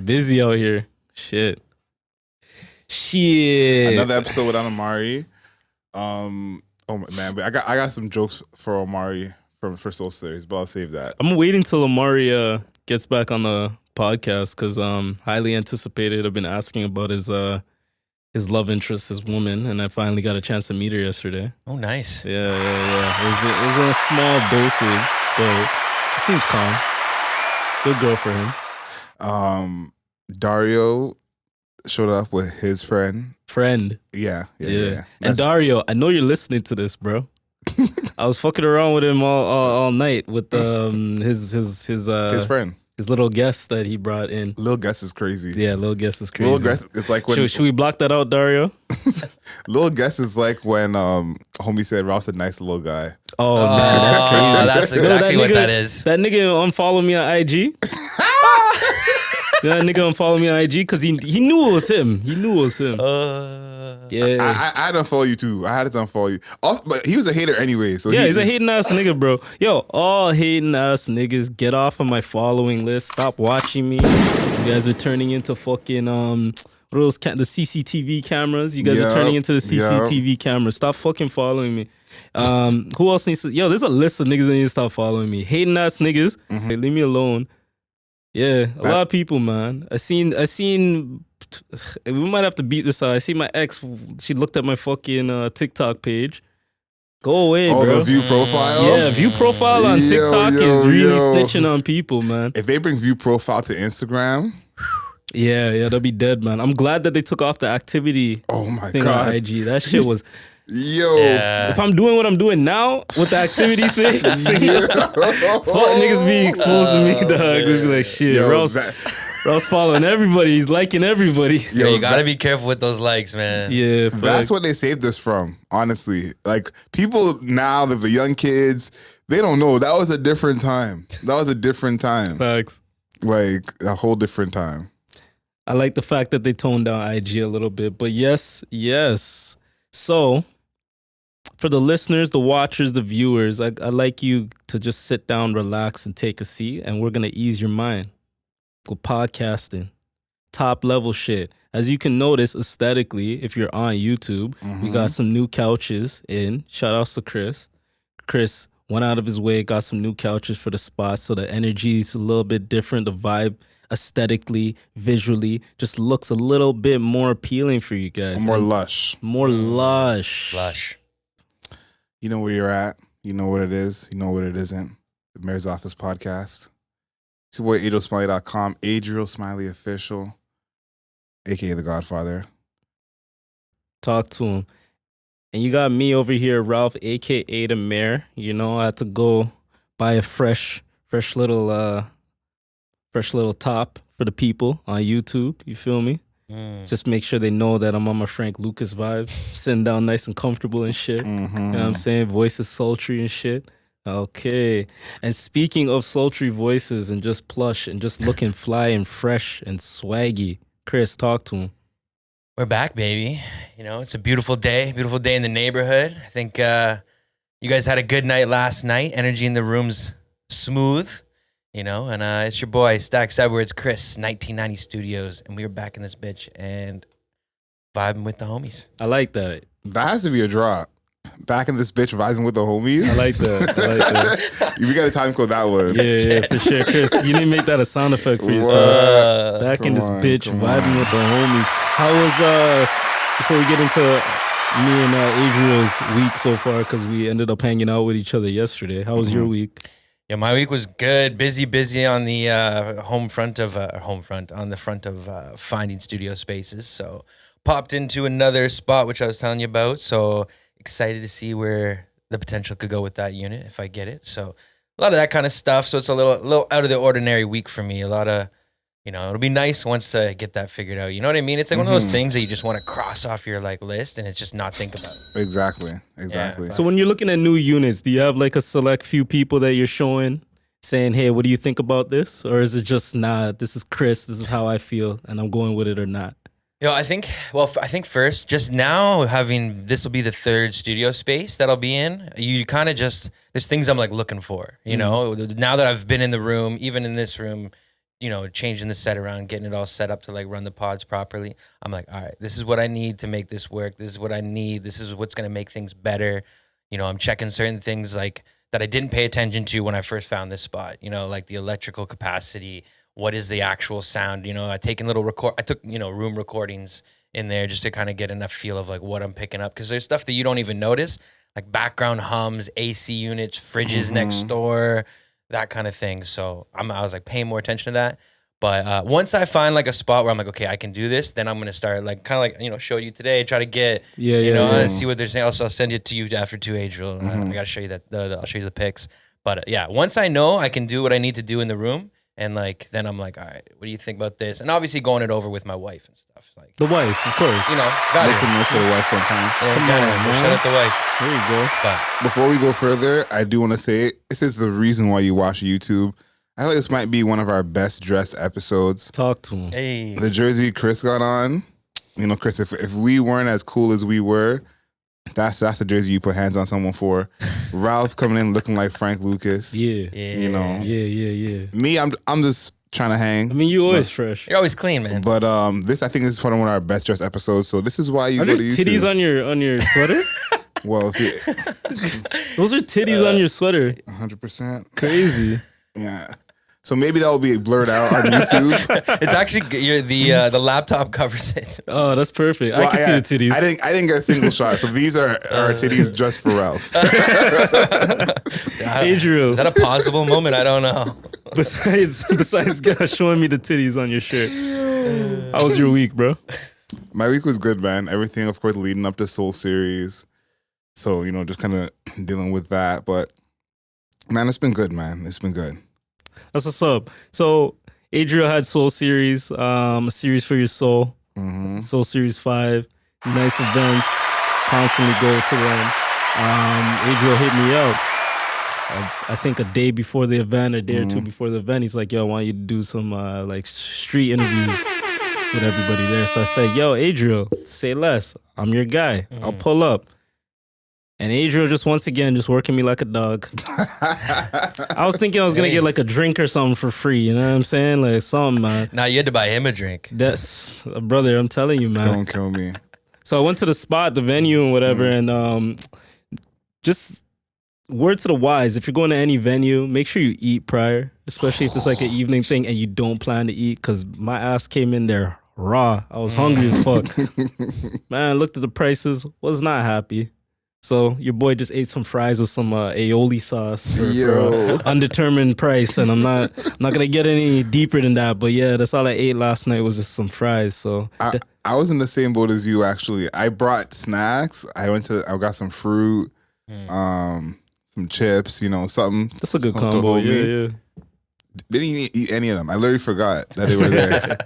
Busy out here. Shit. Another episode without Omari. Oh man, but I got some jokes for Omari for Soul Series, but I'll save that. I'm waiting till Omari gets back on the podcast because highly anticipated. I've been asking about his love interest, his woman, and I finally got a chance to meet her yesterday. Oh, nice. Yeah. It was in a small dosage, but she seems calm. Good girl for him. Dario showed up with his friend. Yeah. And Dario, I know you're listening to this, bro. I was fucking around with him all night with his friend. His little guest that he brought in. Little guest is crazy. Yeah, little guest is crazy. Little guest, it's like when... Should we block that out, Dario? Little guest is like when homie said Ross a nice little guy. Oh, man, that's crazy. That's exactly what that is. That nigga unfollowed me on IG. That nigga unfollowed me on IG because he knew it was him. Yeah. I had to unfollow you too. I had to unfollow you. But he was a hater anyway. So yeah, he's a hating ass nigga, bro. Yo, all hating ass niggas, get off of my following list. Stop watching me. You guys are turning into fucking what are those the CCTV cameras. You guys are turning into the CCTV cameras. Stop fucking following me. Who else needs to? Yo, there's a list of niggas that need to stop following me. Hating ass niggas. Hey, leave me alone. Yeah, a lot of people, man. I seen. We might have to beat this out. I see my ex. She looked at my fucking TikTok page. Go away, bro. The view profile. Yeah, view profile on TikTok is really snitching on people, man. If they bring view profile to Instagram, yeah, they'll be dead, man. I'm glad that they took off the activity. Oh my thing god, on IG. That shit was. If I'm doing what I'm doing now with the activity thing, fuck niggas being exposed to me, dog. They'll be like, shit, Ross following everybody. He's liking everybody. Yo, you gotta be careful with those likes, man. Yeah, that's what they saved us from, honestly. Like, people now, the young kids, they don't know. That was a different time. Facts. Like, a whole different time. I like the fact that they toned down IG a little bit, but yes. So, for the listeners, the watchers, the viewers, I'd like you to just sit down, relax, and take a seat, and we're going to ease your mind. Go podcasting. Top level shit. As you can notice, aesthetically, if you're on YouTube, we got some new couches in. Shout outs to Chris. Chris went out of his way, got some new couches for the spot, so the energy is a little bit different. The vibe, aesthetically, visually, just looks a little bit more appealing for you guys. More lush. Lush. You know where you're at. You know what it is. You know what it isn't. The Mayor's Office Podcast. It's your boy, AdrielSmiley.com. Adriel Smiley Official, a.k.a. The Godfather. Talk to him. And you got me over here, Ralph, a.k.a. The Mayor. You know, I had to go buy a fresh little top for the people on YouTube. You feel me? Just make sure they know that I'm on my Frank Lucas vibes, sitting down nice and comfortable and shit. You know what I'm saying? Voices sultry and shit. Okay. And speaking of sultry voices and just plush and just looking fly and fresh and swaggy, Chris, talk to him. We're back, baby. You know, it's a beautiful day in the neighborhood. I think you guys had a good night last night. Energy in the room's smooth. You know, and it's your boy, Stacks Edwards, Chris, 1990 Studios, and we were back in this bitch and vibing with the homies. I like that. That has to be a drop. Back in this bitch vibing with the homies. I like that. We got to time code that one. Yeah, for sure. Chris, you need to make that a sound effect for yourself. Back in this bitch vibing with the homies. How was, before we get into me and Adriel's week so far, because we ended up hanging out with each other yesterday. How was your week? Yeah, my week was good. Busy on the on the front of finding studio spaces. So popped into another spot, which I was telling you about. So excited to see where the potential could go with that unit if I get it. So a lot of that kind of stuff. So it's a little out of the ordinary week for me. A lot of, you know, it'll be nice once to get that figured out. You know what I mean? It's like one of those things that you just want to cross off your like list and it's just not think about it. Exactly. Yeah. So when you're looking at new units, do you have like a select few people that you're showing, saying, hey, what do you think about this? Or is it just, nah, this is Chris, this is how I feel, and I'm going with it or not? Yo, I think first, just now having, this will be the third studio space that I'll be in, you kind of just, there's things I'm like looking for, you know? Now that I've been in the room, even in this room, changing the set around, getting it all set up to like run the pods properly. I'm like, all right, this is what I need to make this work. This is what I need. This is what's going to make things better. I'm checking certain things like that I didn't pay attention to when I first found this spot, like the electrical capacity. What is the actual sound? I took room recordings in there just to kind of get enough feel of like what I'm picking up. Cause there's stuff that you don't even notice, like background hums, AC units, fridges next door, that kind of thing. So I was like paying more attention to that. But once I find like a spot where I'm like, okay, I can do this, then I'm going to start like kind of like, show you today, try to get, see what they're saying. Also, I'll send it to you after 2 Adriel. I got to show you that. I'll show you the pics. But yeah, once I know I can do what I need to do in the room, and like, then I'm like, all right, what do you think about this? And obviously going it over with my wife and stuff. It's like the wife, of course. Make some noise for the wife one time. Yeah, come on, man. Shout out the wife. There you go. But before we go further, I do want to say this is the reason why you watch YouTube. I feel like this might be one of our best dressed episodes. Talk to him. Hey, the jersey Chris got on. Chris, if we weren't as cool as we were, that's the jersey you put hands on someone for. Ralph coming in looking like Frank Lucas. Yeah. Yeah. Me, I'm just trying to hang. I mean, you always fresh. You're always clean, man. But this, I think, is one of our best dressed episodes. So this is why you go to YouTube. Titties on your sweater? Well, those are titties on your sweater. 100%. Crazy. Yeah. So maybe that will be blurred out on YouTube. It's actually the laptop covers it. Oh, that's perfect. Well, I can see the titties. I didn't get a single shot. So these are our titties just for Ralph. Adriel, is that a possible moment? I don't know. Besides showing me the titties on your shirt, how was your week, bro? My week was good, man. Everything, of course, leading up to Soul Series. So, just kind of dealing with that. But, man, it's been good, man. It's been good. That's what's up. So, Adriel had Soul Series, a series for your soul. Mm-hmm. Soul Series 5. Nice events. Constantly go to them. Adriel hit me up. I think a day before the event, a day or two before the event. He's like, yo, I want you to do some like street interviews with everybody there. So I said, yo, Adriel, say less. I'm your guy. I'll pull up. And Adriel just once again just working me like a dog. I was thinking I was gonna get like a drink or something for free. You know what I'm saying? Like something, man. Nah, you had to buy him a drink. That's brother. I'm telling you, man. Don't kill me. So I went to the spot, the venue, and whatever, and just word to the wise: if you're going to any venue, make sure you eat prior, especially if it's like an evening thing and you don't plan to eat. Because my ass came in there raw. I was hungry as fuck. Man, looked at the prices, was not happy. So your boy just ate some fries with some aioli sauce for undetermined price, and I'm not gonna get any deeper than that. But yeah, that's all I ate last night was just some fries. So I was in the same boat as you actually. I brought snacks. I got some fruit, some chips, something. That's a good combo. Yeah. Didn't even eat any of them. I literally forgot that they were there.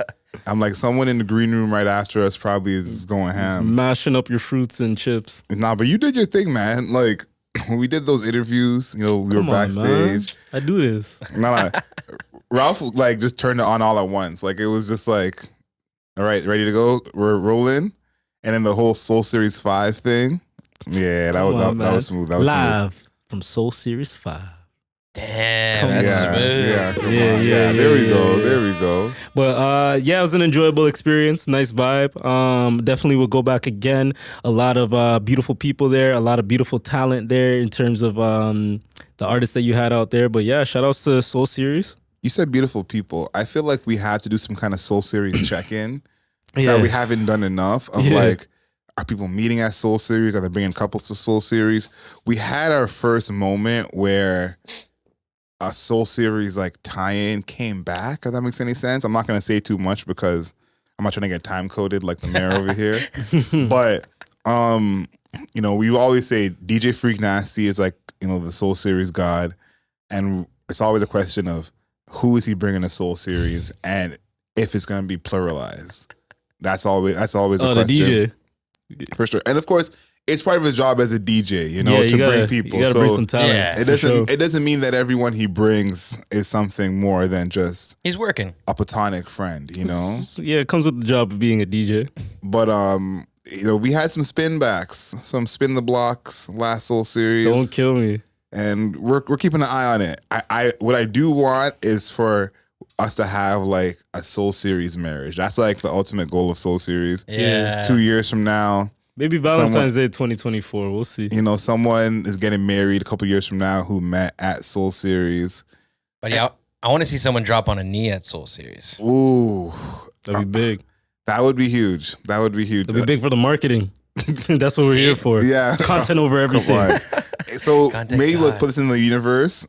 I'm like, someone in the green room right after us probably is going ham. Mashing up your fruits and chips. Nah, but you did your thing, man. Like, when we did those interviews, we were backstage. Man. I do this. Nah. Ralph, like, just turned it on all at once. Like, it was just like, all right, ready to go? We're rolling. And then the whole Soul Series 5 thing. Yeah, that was smooth. That was live from Soul Series 5. Damn, that's smooth. Yeah, there we go. But it was an enjoyable experience. Nice vibe. Definitely will go back again. A lot of beautiful people there. A lot of beautiful talent there in terms of the artists that you had out there. But yeah, shout outs to Soul Series. You said beautiful people. I feel like we have to do some kind of Soul Series check-in that we haven't done enough of like, are people meeting at Soul Series? Are they bringing couples to Soul Series? We had our first moment where a Soul Series like tie-in came back, if that makes any sense. I'm not going to say too much because I'm not trying to get time-coded like the mayor over here. But, we always say DJ Freak Nasty is like, the Soul Series god. And it's always a question of who is he bringing to Soul Series and if it's going to be pluralized. That's always a question. The DJ. For sure. And of course, it's part of his job as a DJ, to bring people. You gotta bring some talent. Yeah, it doesn't mean that everyone he brings is something more than just he's working. A platonic friend, Yeah, it comes with the job of being a DJ. But we had some spin backs, some spin the blocks last Soul Series. Don't kill me. And we're keeping an eye on it. What I do want is for us to have like a Soul Series marriage. That's like the ultimate goal of Soul Series. Yeah. 2 years from now, Maybe Valentine's Day 2024. We'll see. you know, someone is getting married a couple years from now who met at Soul Series. But yeah, I want to see someone drop on a knee at Soul Series. Ooh, That'd be big. that would be huge. That would be huge. That'd be big for the marketing. That's what we're here for. Yeah. Content over everything. Come on. So Content maybe let's God. put this in the universe.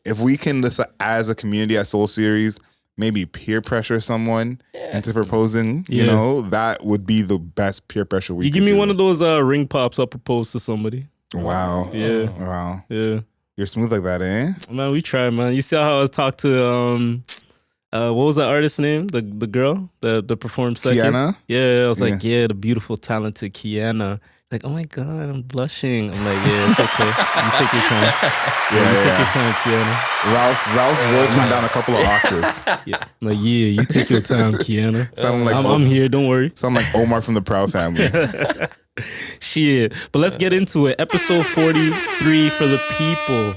If we can, as a community at Soul Series, maybe peer pressure someone into proposing, you Yeah. know, that would be the best peer pressure we You could give me do. one of those ring pops, I'll propose to somebody. Wow. Yeah. Wow. Yeah. You're smooth like that, eh? Man, we try, man. You see how I talked to what was that artist's name? The girl that performed second? Kiana? Yeah, I was like, yeah, the beautiful, talented Kiana. Like, oh my God, I'm blushing. I'm like, yeah, it's okay. You take your time. You take your time, Kiana. Ralph's voice went down a couple of octaves. Yeah. I'm like, yeah, you take your time, Kiana. Sounding like I'm here, don't worry. Sound like Omar from the Proud Family. Shit. But let's get into it. Episode 43 for the people.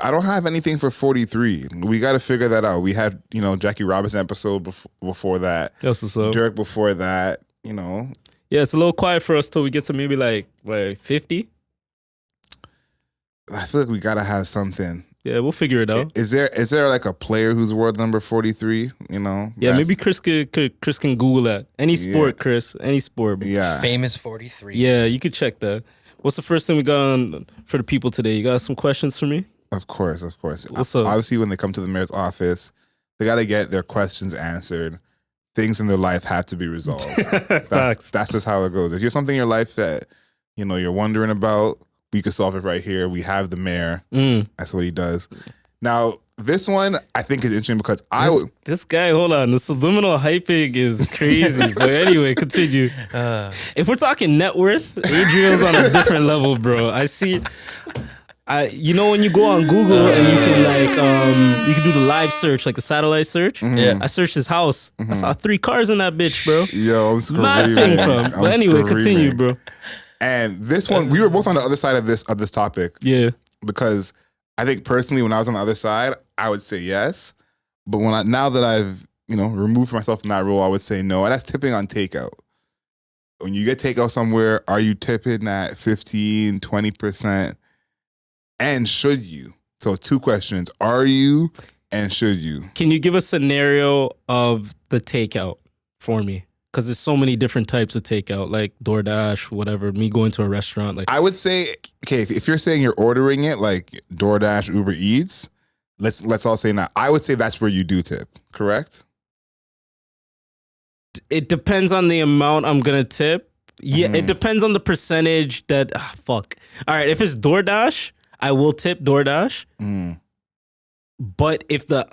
I don't have anything for 43. We got to figure that out. We had, you know, Jackie Robinson episode before that. That's what's up. Dirk before that, you know. Yeah, it's a little quiet for us till we get to maybe like 50. I feel like we got to have something. Yeah, we'll figure it out. Is there like a player who's world number 43, you know? Yeah, That's- maybe Chris can Google that. Any sport, Chris. Any sport. Yeah. Famous 43. Yeah, you could check that. What's the first thing we got on for the people today? You got some questions for me? Of course. What's up? Obviously, when they come to the mayor's office, they got to get their questions answered. Things in their life have to be resolved. Facts. That's just how it goes. If you have something in your life that, you know, you're wondering about, we could solve it right here. We have the mayor. That's what he does. Now, this one I think is interesting because This guy, hold on. The subliminal hyping is crazy. But anyway, continue. If we're talking net worth, Adriel's on a different level, bro. You know when you go on Google and you can like you can do the live search, like the satellite search. Yeah. I searched his house. I saw 3 cars in that bitch, bro. Yo, I'm screaming. Mad thing from. But anyway, continue, bro. And this one, we were both on the other side of this topic Yeah. because I think personally, when I was on the other side, I would say yes. But now that I've, you know, removed myself from that role, I would say no. And that's tipping on takeout. When you get takeout somewhere, are you tipping at 15, 20%? And should you? So 2 questions. Are you and should you? Can you give a scenario of the takeout for me? Because there's so many different types of takeout, like DoorDash, whatever. Me going to a restaurant, like I would say, okay, if you're saying you're ordering it like DoorDash, Uber Eats, let's all say now. I would say that's where you do tip, correct? it depends on the amount I'm gonna tip. Yeah, it depends on the percentage that. Fuck. All right, if it's DoorDash, I will tip DoorDash. But if the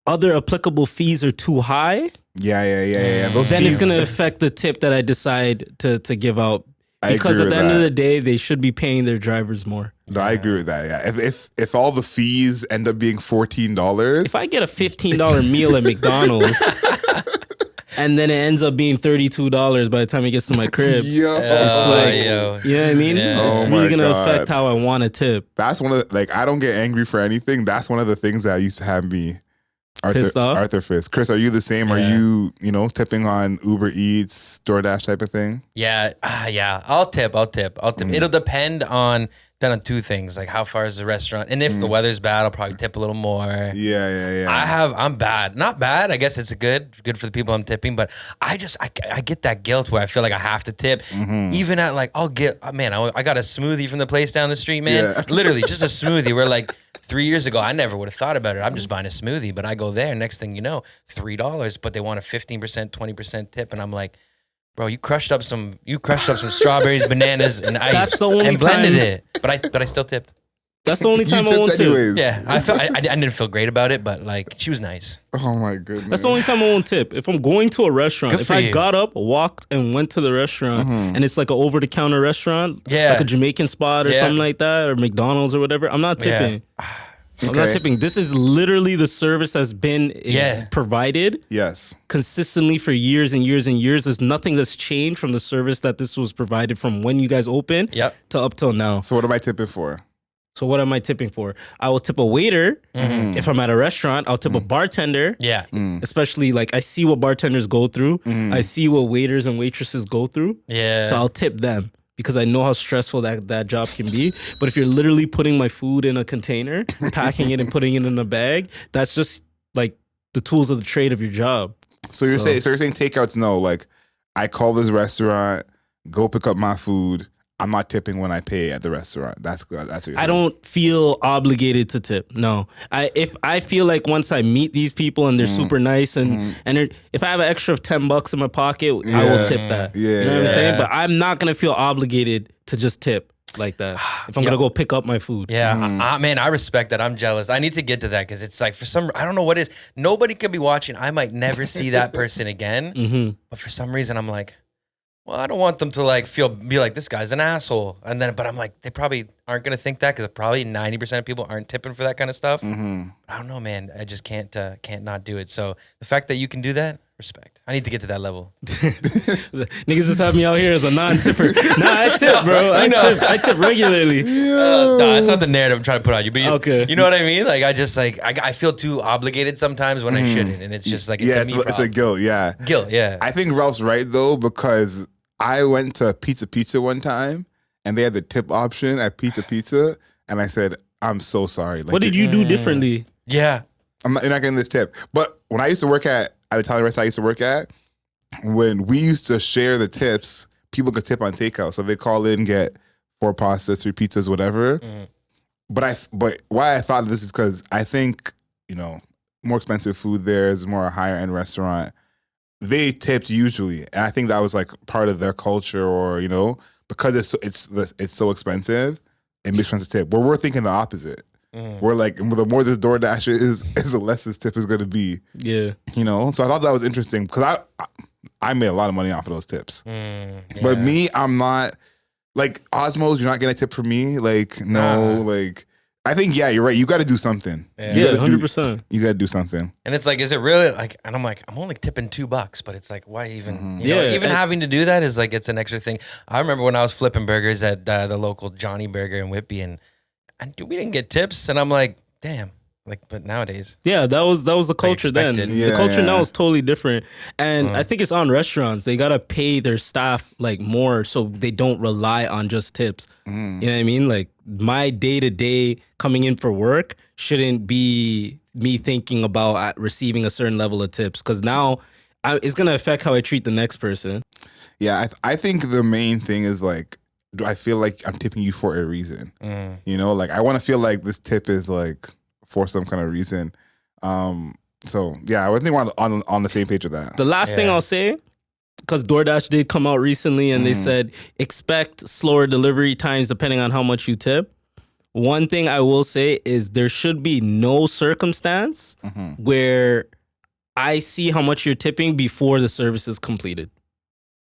other applicable fees are too high, Yeah. Those then fees, it's gonna affect the tip that I decide to give out. I Because agree at the with end of that. the day, they should be paying their drivers more. No, I agree with that. Yeah, if all the fees end up being $14, If I get a $15 meal at McDonald's and then it ends up being $32 by the time it gets to my crib, yo, it's like, yo. you know what I mean? Yeah. Oh It's my really gonna God. affect how I want to tip. that's one of the, like I don't get angry for anything. That's one of the things that used to have me Pissed off? Arthur Fist. Chris, are you the same? Are you tipping on Uber Eats, DoorDash type of thing? Yeah, I'll tip. It'll depend on 2 things, like how far is the restaurant, and if the weather's bad, I'll probably tip a little more. Yeah. I'm bad, not bad. I guess it's good for the people I'm tipping, but I get that guilt where I feel like I have to tip, even at like I got a smoothie from the place down the street, man. Yeah. Literally just a smoothie. Where like 3 years ago, I never would have thought about it. I'm just buying a smoothie, but I go there. Next thing you know, $3, but they want a 15%, 20% tip, and I'm like, bro, you crushed up some strawberries, bananas, and ice. That's the only and blended time- it. But I still tipped. That's the only time I you won't tipped tip. anyways. Yeah, I didn't feel great about it, but like she was nice. Oh my goodness. That's the only time I won't tip. If I'm going to a restaurant, Good if for I you. got up, walked, and went to the restaurant, and it's like an over-the-counter restaurant, Yeah. like a Jamaican spot or Yeah. something like that, or McDonald's or whatever, I'm not tipping. I'm not Okay. tipping. This is literally the service that's been provided Yes. consistently for years and years and years. There's nothing that's changed from the service that this was provided from when you guys opened Yep. to up till now. So what am I tipping for? So what am I tipping for? I will tip a waiter if I'm at a restaurant. I'll tip a bartender. Yeah. Especially like I see what bartenders go through. I see what waiters and waitresses go through. Yeah. So I'll tip them because I know how stressful that job can be. But if you're literally putting my food in a container, packing it and putting it in a bag, that's just like the tools of the trade of your job. So you're saying takeouts? No, like I call this restaurant, go pick up my food. I'm not tipping when I pay at the restaurant. That's what you're saying. I don't feel obligated to tip. No, if I feel like once I meet these people and they're super nice and if I have an extra of $10 in my pocket, I will tip that. Yeah, you know what I'm saying? But I'm not gonna feel obligated to just tip like that if I'm gonna go pick up my food. Yeah, man, I respect that. I'm jealous. I need to get to that because it's like I don't know what it is. Nobody could be watching. I might never see that person again. But for some reason, I'm like, well, I don't want them to like be like, this guy's an asshole. But I'm like, they probably aren't going to think that because probably 90% of people aren't tipping for that kind of stuff. But I don't know, man. I just can't not do it. So the fact that you can do that, respect. I need to get to that level. Niggas just have me out here as a non-tipper. I tip, bro. I tip regularly. No, that's not the narrative I'm trying to put on you. But okay. You know what I mean? Like I just I feel too obligated sometimes when I shouldn't, and it's just like it's a guilt. Yeah, guilt. Yeah, I think Ralph's right though because I went to Pizza one time and they had the tip option at Pizza, and I said, "I'm so sorry." Like, what did you do differently? Yeah, you're not getting this tip. But when I used to work at the Italian restaurant I used to work at, when we used to share the tips, people could tip on takeout. So they call in, get 4 pastas, 3 pizzas, whatever. But why I thought of this is because I think, more expensive food there is more a higher end restaurant. They tipped usually. And I think that was like part of their culture or, because it's so expensive, it makes sense to tip. But we're thinking the opposite. We're like, the more this DoorDash is the less this tip is going to be. Yeah. So I thought that was interesting because I made a lot of money off of those tips. But me, I'm not, like, Osmos, you're not getting a tip from me. Like, no, like, I think, you're right. You got to do something. Yeah, 100%. You got to do something. And it's like, is it really, like, and I'm like, I'm only tipping $2, but it's like, why even, even and having to do that is like, it's an extra thing. I remember when I was flipping burgers at the local Johnny Burger in Whitby and we didn't get tips. And I'm like, damn. Like, but nowadays, that was the culture then. The culture now is totally different, and I think it's on restaurants. They gotta pay their staff like more so they don't rely on just tips. You know what I mean? Like my day to day coming in for work shouldn't be me thinking about receiving a certain level of tips because now it's gonna affect how I treat the next person. Yeah, I think the main thing is like, do I feel like I'm tipping you for a reason? Like I want to feel like this tip is like for some kind of reason. So yeah, I think we're on the same page with that. The last thing I'll say, because DoorDash did come out recently and they said expect slower delivery times depending on how much you tip. One thing I will say is there should be no circumstance where I see how much you're tipping before the service is completed.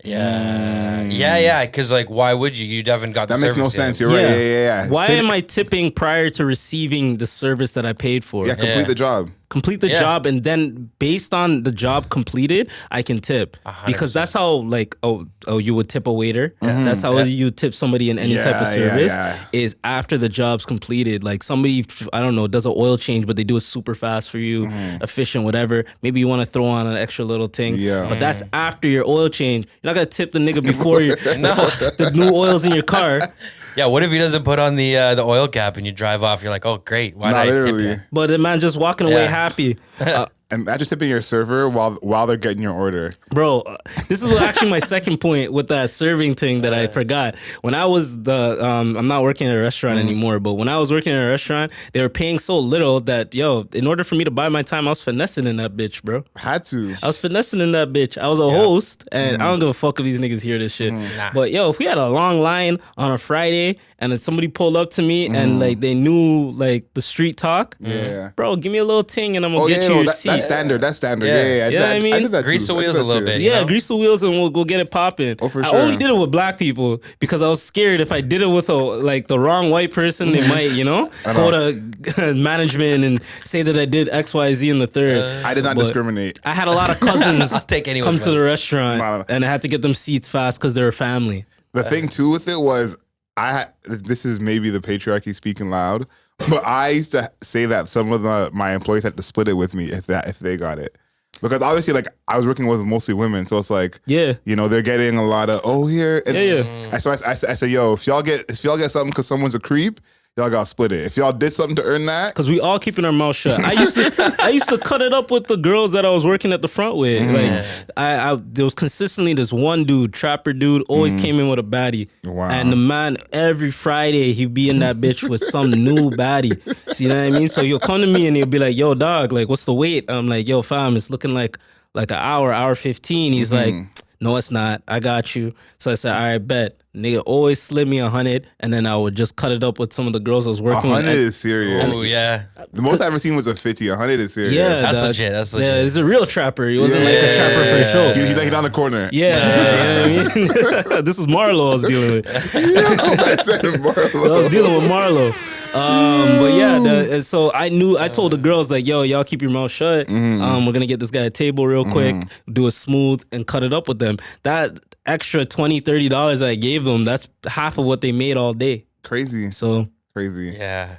Yeah. Because like, why would you? You haven't got that the makes service no sense. yet. You're right. Yeah. Why am I tipping prior to receiving the service that I paid for? Yeah, complete the job. Complete the job, and then based on the job completed, I can tip 100%. because that's how like you would tip a waiter. That's how you tip somebody in any type of service is after the job's completed. Like somebody, I don't know, does an oil change, but they do it super fast for you, efficient, whatever. Maybe you want to throw on an extra little thing, but that's after your oil change. You're not gonna tip the nigga before the new oil's in your car. Yeah, what if he doesn't put on the oil cap and you drive off? You're like, oh, great. Why not? Literally. But the man just walking away happy. Imagine tipping your server while they're getting your order. Bro, this is actually my second point with that serving thing that I forgot. When I was I'm not working at a restaurant anymore, but when I was working at a restaurant, they were paying so little that, in order for me to buy my time, I was finessing in that bitch, bro. Had to. I was finessing in that bitch. I was a host, and I don't give a fuck if these niggas hear this shit. Nah. But, if we had a long line on a Friday, and then somebody pulled up to me, and, like, they knew, like, the street talk, bro, give me a little ting, and I'm going to get you your seat. That's standard. Yeah. You know what I mean? I did that Grease too. the wheels a little bit. Yeah, grease the wheels and we'll go get it popping. Oh, for I sure. only did it with black people because I was scared if I did it with the wrong white person, they might, go to management and say that I did X, Y, Z in the third. I did not discriminate. I had a lot of cousins come to the restaurant and I had to get them seats fast because they were family. The thing too with it was this is maybe the patriarchy speaking loud, but I used to say that some of my employees had to split it with me if they got it. Because obviously, like, I was working with mostly women, so it's like, Yeah. you know, they're getting a lot of here. Yeah. So I said, yo, if y'all get something because someone's a creep, y'all gotta split it. If y'all did something to earn that, Because we all keeping our mouth shut. I used to cut it up with the girls that I was working at the front with. Like there was consistently this one dude, trapper dude, always came in with a baddie. Wow. And the man every Friday he'd be in that bitch with some new baddie. So, you know what I mean? So he'll come to me and he'll be like, "Yo, dog, like what's the wait?" I'm like, "Yo, fam, it's looking like an hour 15." He's like, "No, it's not. I got you." So I said, "All right, bet." Nigga always slid me 100, and then I would just cut it up with some of the girls I was working with. 100 is serious. Oh yeah, The most I've ever seen was a 50. 100 is serious. Yeah, that's dog. legit. That's legit. Yeah, he's a real trapper. He wasn't like a trapper for show. He down the corner. Yeah, you know what I mean? This was Marlo I was dealing with. I said Marlo. I was dealing with Marlo. But yeah, so I told the girls like, yo, y'all keep your mouth shut. We're gonna get this guy a table real quick, do it smooth, and cut it up with them. That extra $20, $30 that I gave them, that's half of what they made all day. Crazy. So Crazy. Yeah.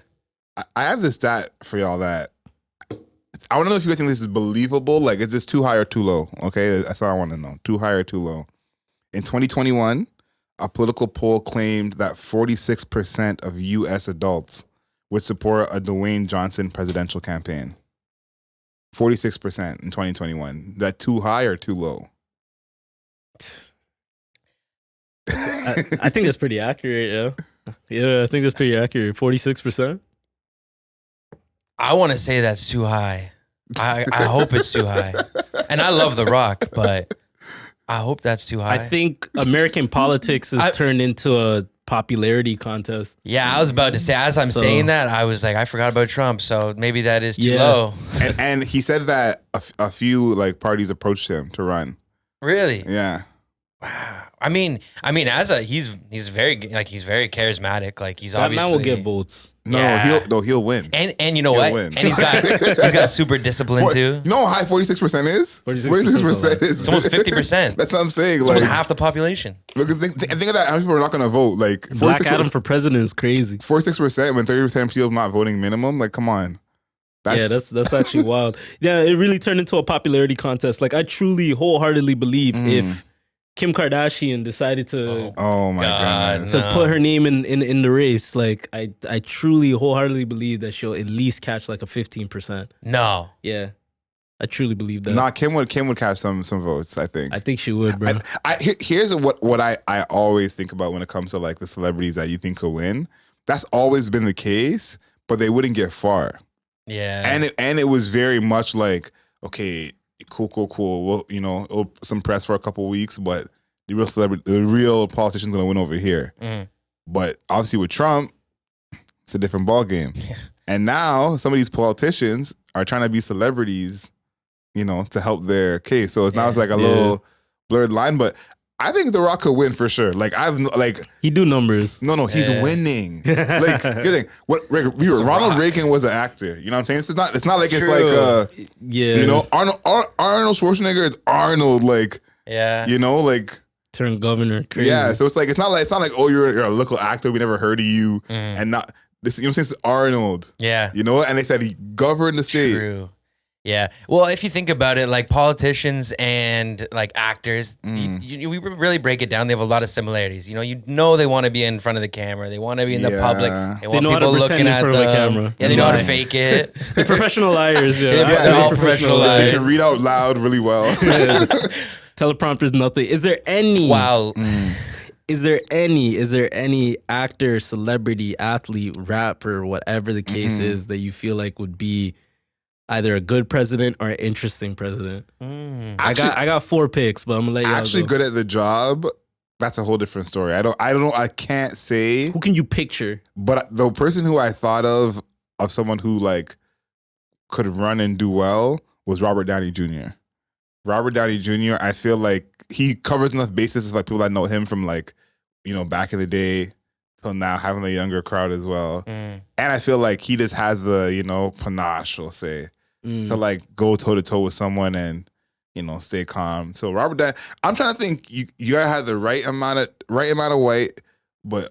I have this stat for y'all that I want to know if you guys think this is believable. Like, is this too high or too low? Okay, that's all I want to know. Too high or too low? In 2021, a political poll claimed that 46% of U.S. adults would support a Dwayne Johnson presidential campaign. 46% in 2021. Is that too high or too low? I think that's pretty accurate, yeah. Yeah, I think that's pretty accurate. 46%. I want to say that's too high. I hope it's too high. And I love The Rock, but I hope that's too high. I think American politics has turned into a popularity contest. Yeah, I was about to say, as I'm saying that, I was like, I forgot about Trump, so maybe that is too low. And he said that a few like parties approached him to run. Really? Yeah. Wow. I mean, he's very charismatic. Like he's That obviously man will get votes. No, he'll win. And you know what? Win. And he's got super discipline too. You know how high 46% is? 46% is It's almost 50%. That's what I'm saying. It's Like almost half the population. Look, think of that. How many people are not going to vote? Like Black Adam for president is crazy. 46% when 30% of people not voting minimum. Like, come on. That's actually wild. Yeah, it really turned into a popularity contest. Like I truly wholeheartedly believe if Kim Kardashian decided to Oh my goodness. to put her name in the race, like I truly wholeheartedly believe that she'll at least catch like a 15%. No. Yeah. I truly believe that. Nah, Kim would catch some votes, I think. I think she would, bro. Here's what I always think about when it comes to like the celebrities that you think could win. That's always been the case, but they wouldn't get far. Yeah. And it was very much like, okay, cool. Well, some press for a couple of weeks, but the real politician's gonna win over here. But obviously with Trump, it's a different ballgame. Yeah. And now some of these politicians are trying to be celebrities, to help their case. So it's now it's like a little blurred line, but I think The Rock could win for sure. Like he do numbers. No, he's winning. Like here's the thing. Ronald Reagan was an actor. You know what I'm saying? It's not like True. it's like Arnold Schwarzenegger is Arnold. Like like turned governor. Crazy. Yeah, so it's not like oh you're a local actor, we never heard of you and not this. You know what I'm saying? It's Arnold. Yeah. And they said he governed the state. True. Yeah. Well, if you think about it, like politicians and like actors, we really break it down. They have a lot of similarities. They want to be in front of the camera. They want to be in the public. They want know how to people pretend looking in front of the camera. Yeah, they know how to fake it. They're professional liars. Yeah, they're all professional liars. They can read out loud really well. Teleprompter's nothing. Is there any? Wow. Is there any actor, celebrity, athlete, rapper, whatever the case is that you feel like would be either a good president or an interesting president? I got 4 picks, but I'm gonna let you actually go. Good at the job. That's a whole different story. I don't know. I can't say. Who can you picture? But the person who I thought of someone who like could run and do well was Robert Downey Jr. Robert Downey Jr. I feel like he covers enough bases like people that know him from like back in the day till now, having a younger crowd as well. And I feel like he just has the panache, we'll say, to like go toe to toe with someone and stay calm. So Robert Downey, I'm trying to think. You gotta have the right amount of white, but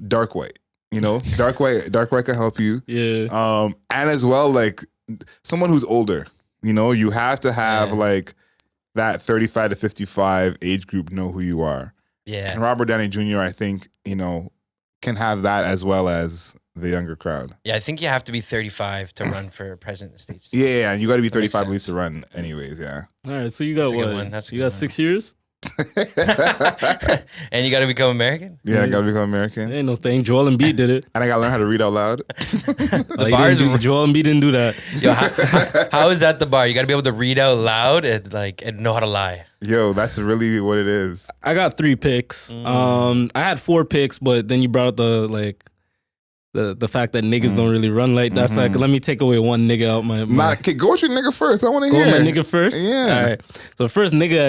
dark white. Dark white can help you. Yeah. And as well, like someone who's older. You have to have like that 35 to 55 age group know who you are. Yeah. And Robert Downey Jr., I think, can have that as well as the younger crowd. Yeah, I think you have to be 35 to run for president of the States. Yeah, and you got to be 35 at least to run anyways, yeah. All right, so you got what? You got 6 years? And you got to become American? Yeah, I got to become American. Ain't no thing. Joel Embiid did it. And I got to learn how to read out loud. Joel Embiid didn't do that. Yo, how is that the bar? You got to be able to read out loud and know how to lie. Yo, that's really what it is. I got 3 picks. I had 4 picks, but then you brought up the fact that niggas don't really run like that. So let me take away one nigga out my go with your nigga first. I want to hear. Go with my nigga first? Yeah. All right. So the first nigga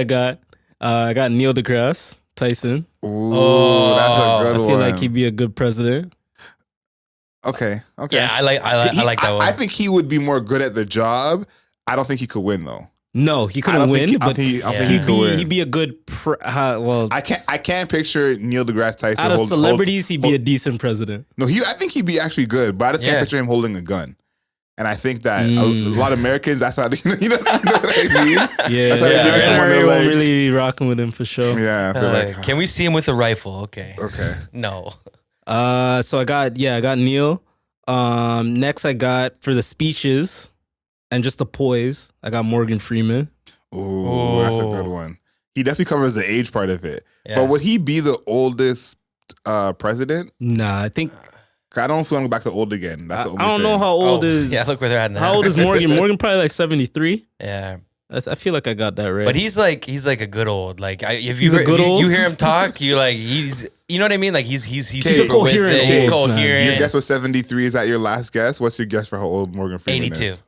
I got Neil deGrasse Tyson. Ooh, that's a good one. I feel like he'd be a good president. Okay. Yeah, I like that one. I think he would be more good at the job. I don't think he could win though. No, he couldn't win, but he'd be a good. I can't picture Neil deGrasse Tyson. Out of celebrities, he'd be a decent president. No, I think he'd be actually good, but I just can't picture him holding a gun. And I think that a lot of Americans, that's how you know what I mean. Yeah, that's how they think someone they're like, really rocking with him for sure. Yeah, like, can we see him with a rifle? Okay. No. So I got Neil. Next I got for the speeches. And just the poise, I got Morgan Freeman. Ooh, that's a good one. He definitely covers the age part of it. Yeah. But would he be the oldest president? Nah, I think... I don't feel I'm back to old again. That's the only I don't know how old is... Yeah, look where they're at now. How old is Morgan? Morgan probably like 73. Yeah. I feel like I got that right. But he's like a good old. Like if you hear him talk, you like he's you know what I mean? Like he's super with it. He's coherent. Your guess was 73. Is that your last guess? What's your guess for how old Morgan Freeman 82. is?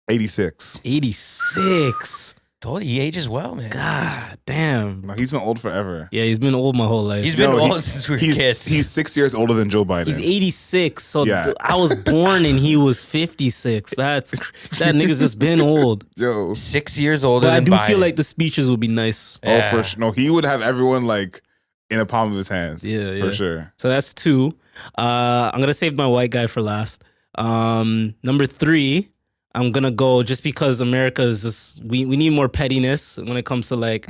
86. 86. Told you, he ages well, man. God damn. No, he's been old forever. Yeah, he's been old my whole life. He's been old since we were kids. He's 6 years older than Joe Biden. He's 86. So I was born and he was 56. That nigga's just been old. Yo. 6 years older than Biden. I do feel like the speeches would be nice. Yeah. Oh, for sure. No, he would have everyone like in the palm of his hands. Yeah. For sure. So that's 2. I'm going to save my white guy for last. Number 3. I'm going to go just because America is just, we need more pettiness when it comes to like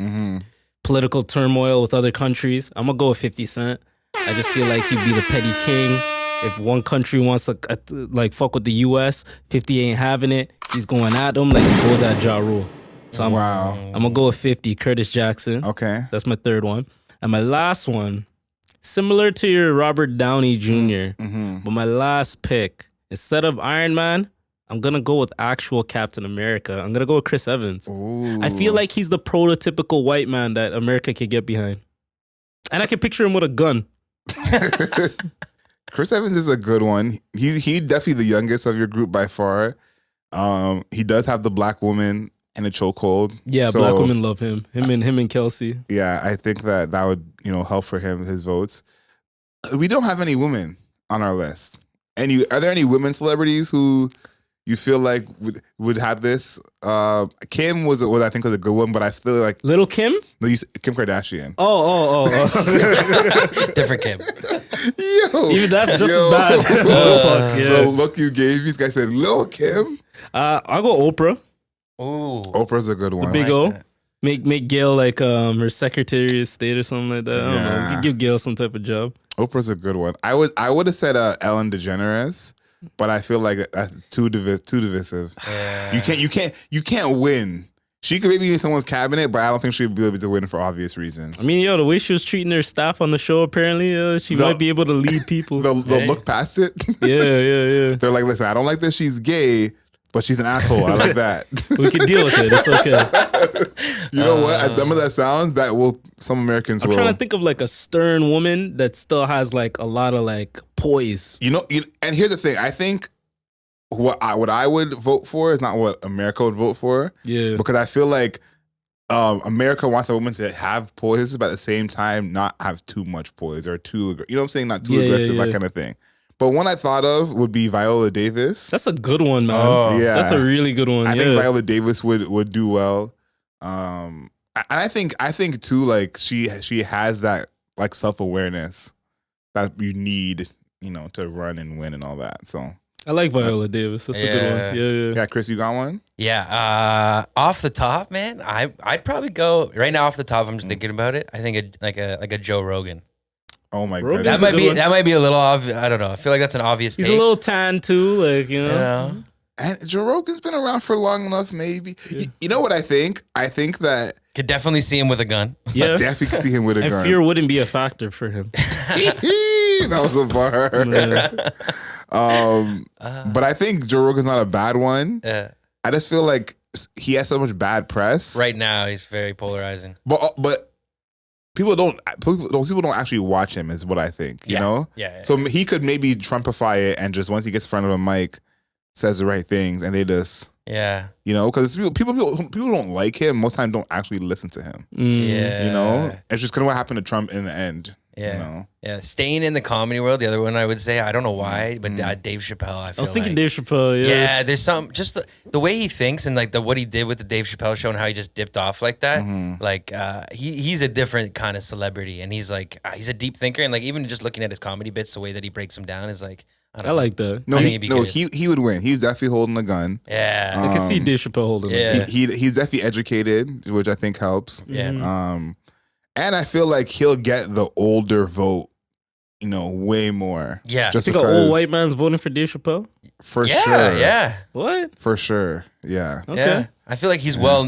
political turmoil with other countries. I'm going to go with 50 Cent. I just feel like he'd be the petty king. If one country wants to like fuck with the US, 50 ain't having it. He's going at them like he goes at Ja Rule. So I'm going to go with 50, Curtis Jackson. Okay. That's my third one. And my last one, similar to your Robert Downey junior but my last pick, instead of Iron Man, I'm going to go with actual Captain America. I'm going to go with Chris Evans. Ooh. I feel like he's the prototypical white man that America could get behind. And I can picture him with a gun. Chris Evans is a good one. He definitely the youngest of your group by far. He does have the black woman in a chokehold. Yeah, black women love him. Him and Kelsey. Yeah, I think that would help for him, his votes. We don't have any women on our list. Are there any women celebrities who you feel like would have this? Kim was I think was a good one, but I feel like Little Kim? No, Kim Kardashian. Oh. Different Kim. Yo, even that's just as bad. Fuck, yeah. The look you gave me, this guy said Lil Kim. I'll go Oprah. Ooh, Oprah's a good one. The big O. Make Gail like her Secretary of State or something like that. I don't know. Give Gail some type of job. Oprah's a good one. I would have said Ellen DeGeneres. But I feel like that's too divisive. Yeah. You can't win. She could maybe be in someone's cabinet, but I don't think she'd be able to win for obvious reasons. I mean, the way she was treating her staff on the show, apparently, she might be able to lead people. They'll look past it. Yeah. They're like, listen, I don't like that she's gay, but she's an asshole. I like that. We can deal with it. It's okay. You know what? As dumb as that sounds, some Americans will. I'm trying to think of like a stern woman that still has like a lot of like poise. And here's the thing. I think what I would vote for is not what America would vote for. Yeah. Because I feel like America wants a woman to have poise, but at the same time not have too much poise or too, you know what I'm saying? Not too aggressive, that kind of thing. But one I thought of would be Viola Davis. That's a good one, man. Oh. Yeah. That's a really good one. I think Viola Davis would do well. And I think too, like she has that like self-awareness that you need, to run and win and all that. So I like Viola Davis. That's a good one. Yeah. yeah, Chris, you got one? Yeah. Off the top, man, I'd probably go right now. Off the top, I'm just thinking about it. I think like a Joe Rogan. Oh my Rogan's goodness. That might be a little obvious. I don't know. I feel like that's an obvious. He's take. a little tan too, like You know? And Joe Rogan's been around for long enough, maybe. Yeah. You know what I think? I think that Could definitely see him with a gun. Yeah. definitely could see him with a And gun. fear wouldn't be a factor for him. That was a bar. But I think Joe Rogan's not a bad one. I just feel like he has so much bad press. Right now, he's very polarizing. But people don't actually watch him, is what I think. You know? Yeah. So he could maybe Trumpify it and just once he gets in front of a mic, says the right things, and they just because people don't like him. Most times don't actually listen to him. Yeah. It's just kind of what happened to Trump in the end. Yeah. Yeah. Staying in the comedy world, the other one I would say, I don't know why, but Dave Chappelle, I was thinking Dave Chappelle, yeah. Yeah, there's some, just the way he thinks and like what he did with the Dave Chappelle show and how he just dipped off like that. Like, he's a different kind of celebrity and he's like, he's a deep thinker. And like, even just looking at his comedy bits, the way that he breaks them down is like, I like that. No, he would win. He's definitely holding a gun. Yeah. I can see Dave Chappelle holding a gun. He's definitely educated, which I think helps. Yeah. And I feel like he'll get the older vote, way more. Yeah. Just you think an old white man's voting for Dave Chappelle? For sure. Yeah. What? For sure. Yeah. Okay. Yeah. I feel like he's well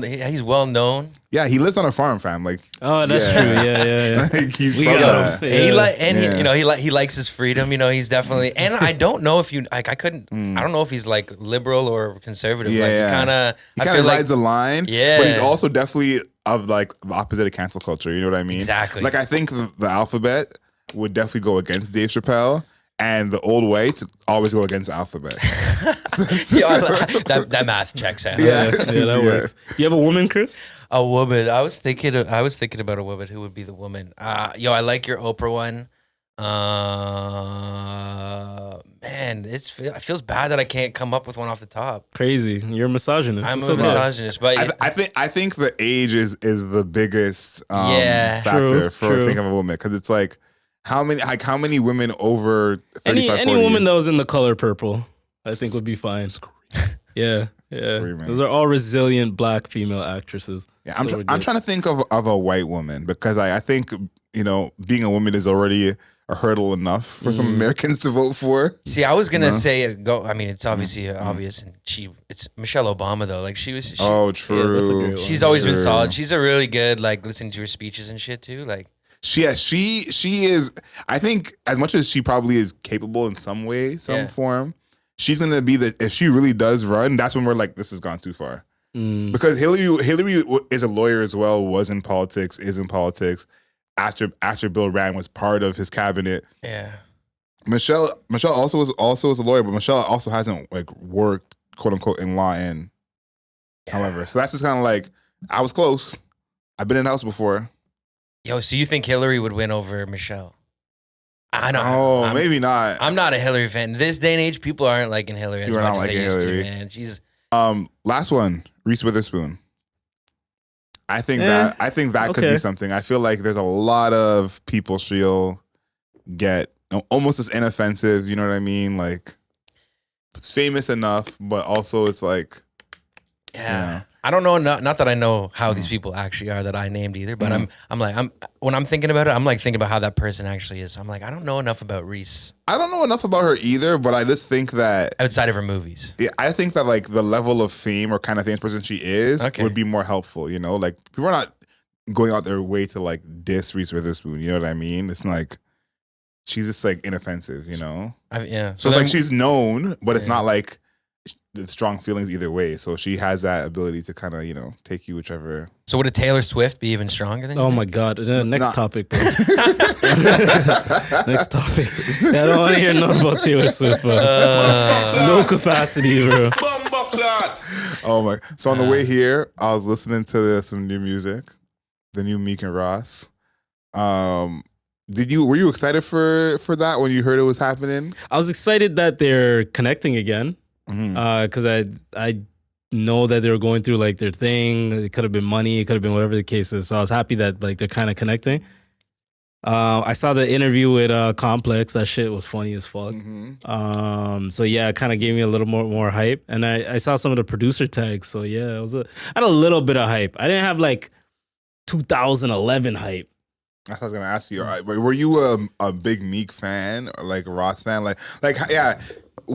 known. Yeah, he lives on a farm, fam. Like, oh, that's true. Yeah. Like he's We from got that. He likes his freedom. He's definitely. And I don't know if I don't know if he's like liberal or conservative. Yeah, He kind of rides a line. Yeah, but he's also definitely of like the opposite of cancel culture. You know what I mean? Exactly. Like I think the alphabet would definitely go against Dave Chappelle. And the old whites always go against the alphabet. that math checks out. Yeah, that works. You have a woman, Chris? A woman. I was thinking about a woman. Who would be the woman? I like your Oprah one. Man, it feels bad that I can't come up with one off the top. Crazy. You're a misogynist. I'm a misogynist, but I think the age is the biggest factor for thinking of a woman because it's like how many women over 35, any woman that was in The Color Purple, I think would be fine. Yeah. Screaming. Those are all resilient black female actresses. Yeah, I'm trying to think of a white woman because I think being a woman is already a hurdle enough for some Americans to vote for. See, I was gonna say go. I mean, it's obviously obvious, and it's Michelle Obama though. Like she was. Oh, true. Yeah, she's always been solid. She's a really good listening to her speeches and shit too. Like. She is. I think as much as she probably is capable in some way, some form, she's gonna be if she really does run, that's when we're like, this has gone too far. Because Hillary is a lawyer as well, was in politics, is in politics. After Bill ran, was part of his cabinet. Yeah. Michelle also was a lawyer, but Michelle also hasn't worked quote unquote in law in. However, so that's just kind of like I was close. I've been in the house before. Yo, so you think Hillary would win over Michelle? I don't know. Oh, maybe not. I'm not a Hillary fan. This day and age, people aren't liking Hillary as much as they used to, man. She's last one, Reese Witherspoon. I think that could be something. I feel like there's a lot of people she'll get almost as inoffensive, you know what I mean? Like it's famous enough, but also it's like I don't know. Not that I know how these people actually are that I named either, but when I'm thinking about it, I'm like thinking about how that person actually is. I'm like, I don't know enough about Reese. I don't know enough about her either, but I just think that outside of her movies, I think that like the level of fame or kind of famous person she is would be more helpful. Like people are not going out their way to like diss Reese Witherspoon. You know what I mean? It's like she's just like inoffensive. So it's like she's known, but it's not like the strong feelings either way. So she has that ability to kind of, take you whichever. So would a Taylor Swift be even stronger than you? Oh my God. Next topic, bro. Next topic. I don't want to hear nothing about Taylor Swift, bro. No capacity, bro. Oh my. So on the way here, I was listening to some new music, the new Meek and Ross. Were you excited for that when you heard it was happening? I was excited that they're connecting again. Because I know that they were going through like their thing. It could have been money. It could have been whatever the case is. So I was happy that like they're kind of connecting. I saw the interview with Complex. That shit was funny as fuck. So yeah, it kind of gave me a little more hype. And I saw some of the producer tags. So yeah, I had a little bit of hype. I didn't have like 2011 hype. I was gonna ask you. Were you a big Meek fan or like a Ross fan? Like, yeah.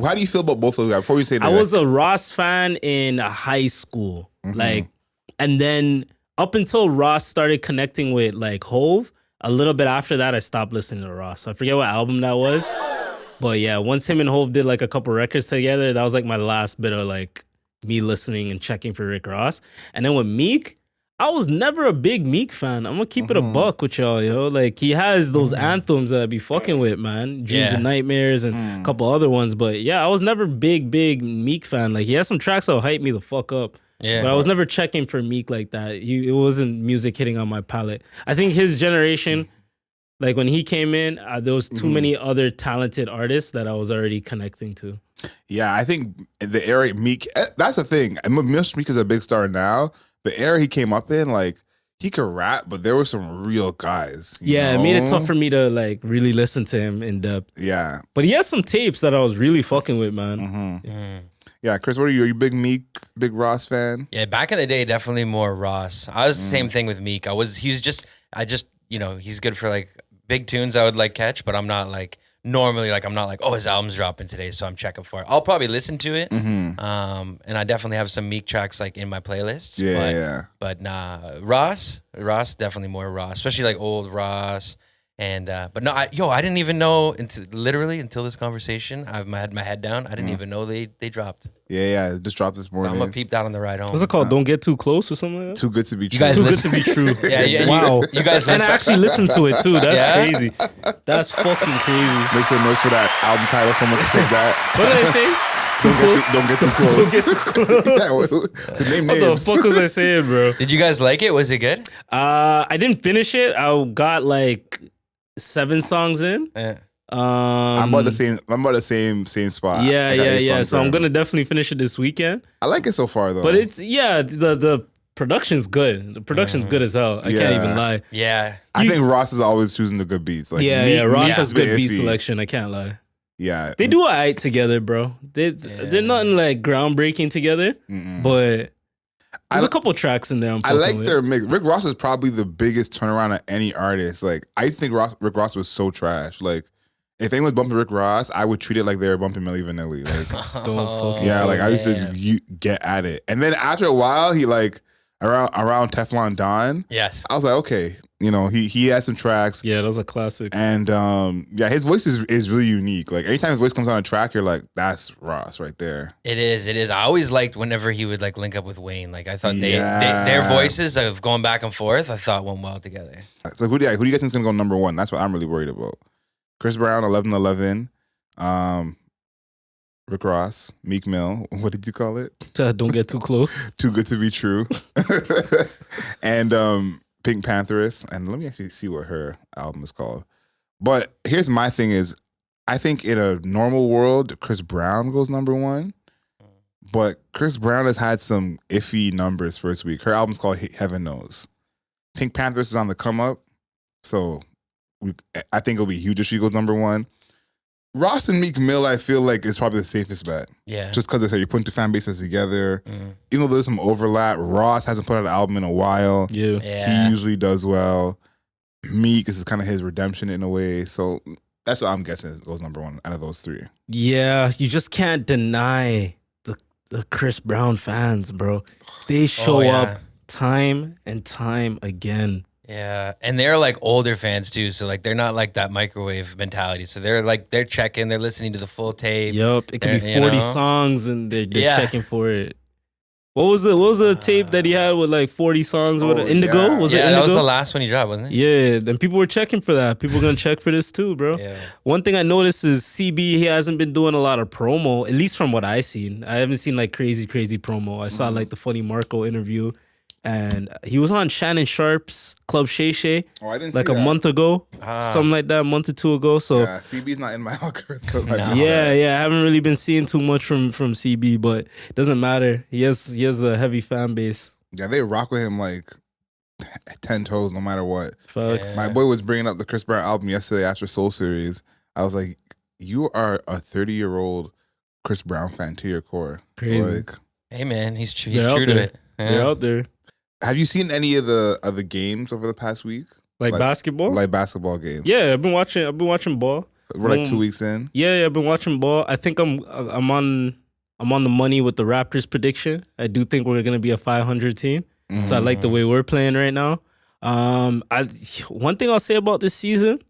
How do you feel about both of those guys? Before we say that, I was a Ross fan in high school, and then up until Ross started connecting with like Hove, a little bit after that, I stopped listening to Ross. So I forget what album that was, but yeah, once him and Hove did like a couple records together, that was like my last bit of like me listening and checking for Rick Ross. And then with Meek, I was never a big Meek fan. I'm gonna keep it a buck with y'all, yo. Like he has those anthems that I be fucking with, man. Dreams and Nightmares and a couple other ones. But yeah, I was never big Meek fan. Like he has some tracks that'll hype me the fuck up. Yeah. But I was never checking for Meek like that. It wasn't music hitting on my palate. I think his generation, like when he came in, there was too many other talented artists that I was already connecting to. Yeah, I think the era Meek, that's the thing. Meek is a big star now. The era he came up in, like, he could rap, but there were some real guys. You know? It made it tough for me to, like, really listen to him in depth. Yeah. But he has some tapes that I was really fucking with, man. Yeah, Chris, what are you? Are you a big Meek, big Ross fan? Yeah, back in the day, definitely more Ross. I was the same thing with Meek. He's good for, like, big tunes I would, like, catch, but I'm not, like, normally, like, I'm not like, oh, his album's dropping today, so I'm checking for it. I'll probably listen to it, and I definitely have some Meek tracks like in my playlists. But nah, Ross, definitely more Ross, especially like old Ross. And but no, I didn't even know until this conversation. I've had my head down. I didn't even know they dropped. Yeah, it just dropped this morning. I'm gonna peep that on the ride home. What's it called? Don't Get Too Close or something like that? Too Good to Be True. You guys Too Good to Be True. Wow. You guys and I actually listened to it too. That's crazy. That's fucking crazy. Make some noise for that album title. Someone can take that. What did I say? Don't get too close. Don't get too close. What the fuck was I saying, bro? Did you guys like it? Was it good? I didn't finish it. I got like 7 songs in. I'm about the same spot. Yeah. So I'm gonna definitely finish it this weekend. I like it so far though. But it's the production's good. The production's good as hell. I can't even lie. Yeah. I think Ross is always choosing the good beats. Like Ross has good beat selection. I can't lie. Yeah. They do alright together, bro. They're nothing like groundbreaking together, but there's a couple tracks in there. I like their mix. Rick Ross is probably the biggest turnaround of any artist. Like I used to think Rick Ross was so trash. Like if anyone was bumping Rick Ross, I would treat it like they were bumping Milli Vanilli. Like I used to get at it. And then after a while, he like around Teflon Don. Yes. I was like, okay, he has some tracks. Yeah, those are classic. And his voice is really unique. Like anytime his voice comes on a track, you're like, that's Ross right there. It is. I always liked whenever he would like link up with Wayne. Like I thought their voices of going back and forth, I thought went well together. So who do you guys think is gonna go number 1? That's what I'm really worried about. Chris Brown, 1111. Rick Ross, Meek Mill. What did you call it? Don't Get Too Close. Too Good to Be True. And Pink Pantheress. And let me actually see what her album is called. But here's my thing is, I think in a normal world, Chris Brown goes number 1. But Chris Brown has had some iffy numbers first week. Her album's called Heaven Knows. Pink Pantheress is on the come up. So I think it'll be huge if she goes number 1. Ross and Meek Mill, I feel like, is probably the safest bet. Yeah. Just because you're putting 2 fan bases together. Even though there's some overlap, Ross hasn't put out an album in a while. Yeah. He usually does well. Meek, this is kind of his redemption in a way. So that's what I'm guessing goes number 1 out of those 3. Yeah, you just can't deny the Chris Brown fans, bro. They show up time and time again. Yeah, and they're like older fans too, so like they're not like that microwave mentality. So they're checking, they're listening to the full tape. Yup, it could be 40 songs and they're checking for it. What was the tape that he had with like 40 songs? Indigo? Yeah. Was it Indigo? That was the last one he dropped, wasn't it? Yeah, then people were checking for that. People are gonna check for this too, bro. Yeah. One thing I noticed is CB, he hasn't been doing a lot of promo, at least from what I've seen. I haven't seen like crazy promo. I saw like the Funny Marco interview. And he was on Shannon Sharp's Club Shay Shay I didn't like see a month ago, something like that, a month or 2 ago. So yeah, CB's not in my algorithm. I haven't really been seeing too much from CB, but it doesn't matter. He has a heavy fan base. Yeah, they rock with him like 10 toes no matter what. Facts. Yeah. My boy was bringing up the Chris Brown album yesterday after Soul Series. I was like, you are a 30-year-old Chris Brown fan to your core. Crazy. Like, Hey man, he's true They're out to there. it. They're Yeah. out there. have you seen any of the games over the past week? Like basketball? Like basketball games? Yeah, I've been watching ball. We're like 2 weeks in. Yeah, I've been watching ball. I think I'm on the money with the Raptors prediction. I do think we're gonna be a 500 team. So I like the way we're playing right now. One thing I'll say about this season,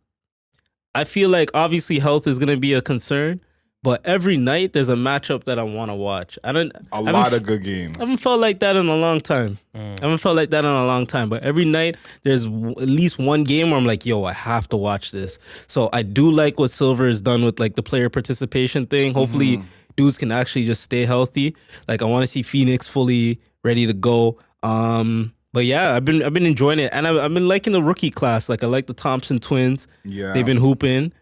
I feel like obviously health is gonna be a concern, but every night there's a matchup that I want to watch. A lot of good games. I haven't felt like that in a long time. But every night there's at least one game where I'm like, yo, I have to watch this. So I do like what Silver has done with like the player participation thing. Hopefully dudes can actually just stay healthy. Like I want to see Phoenix fully ready to go. But yeah, I've been enjoying it, and I've been liking the rookie class. Like I like the Thompson twins. Yeah. They've been hooping.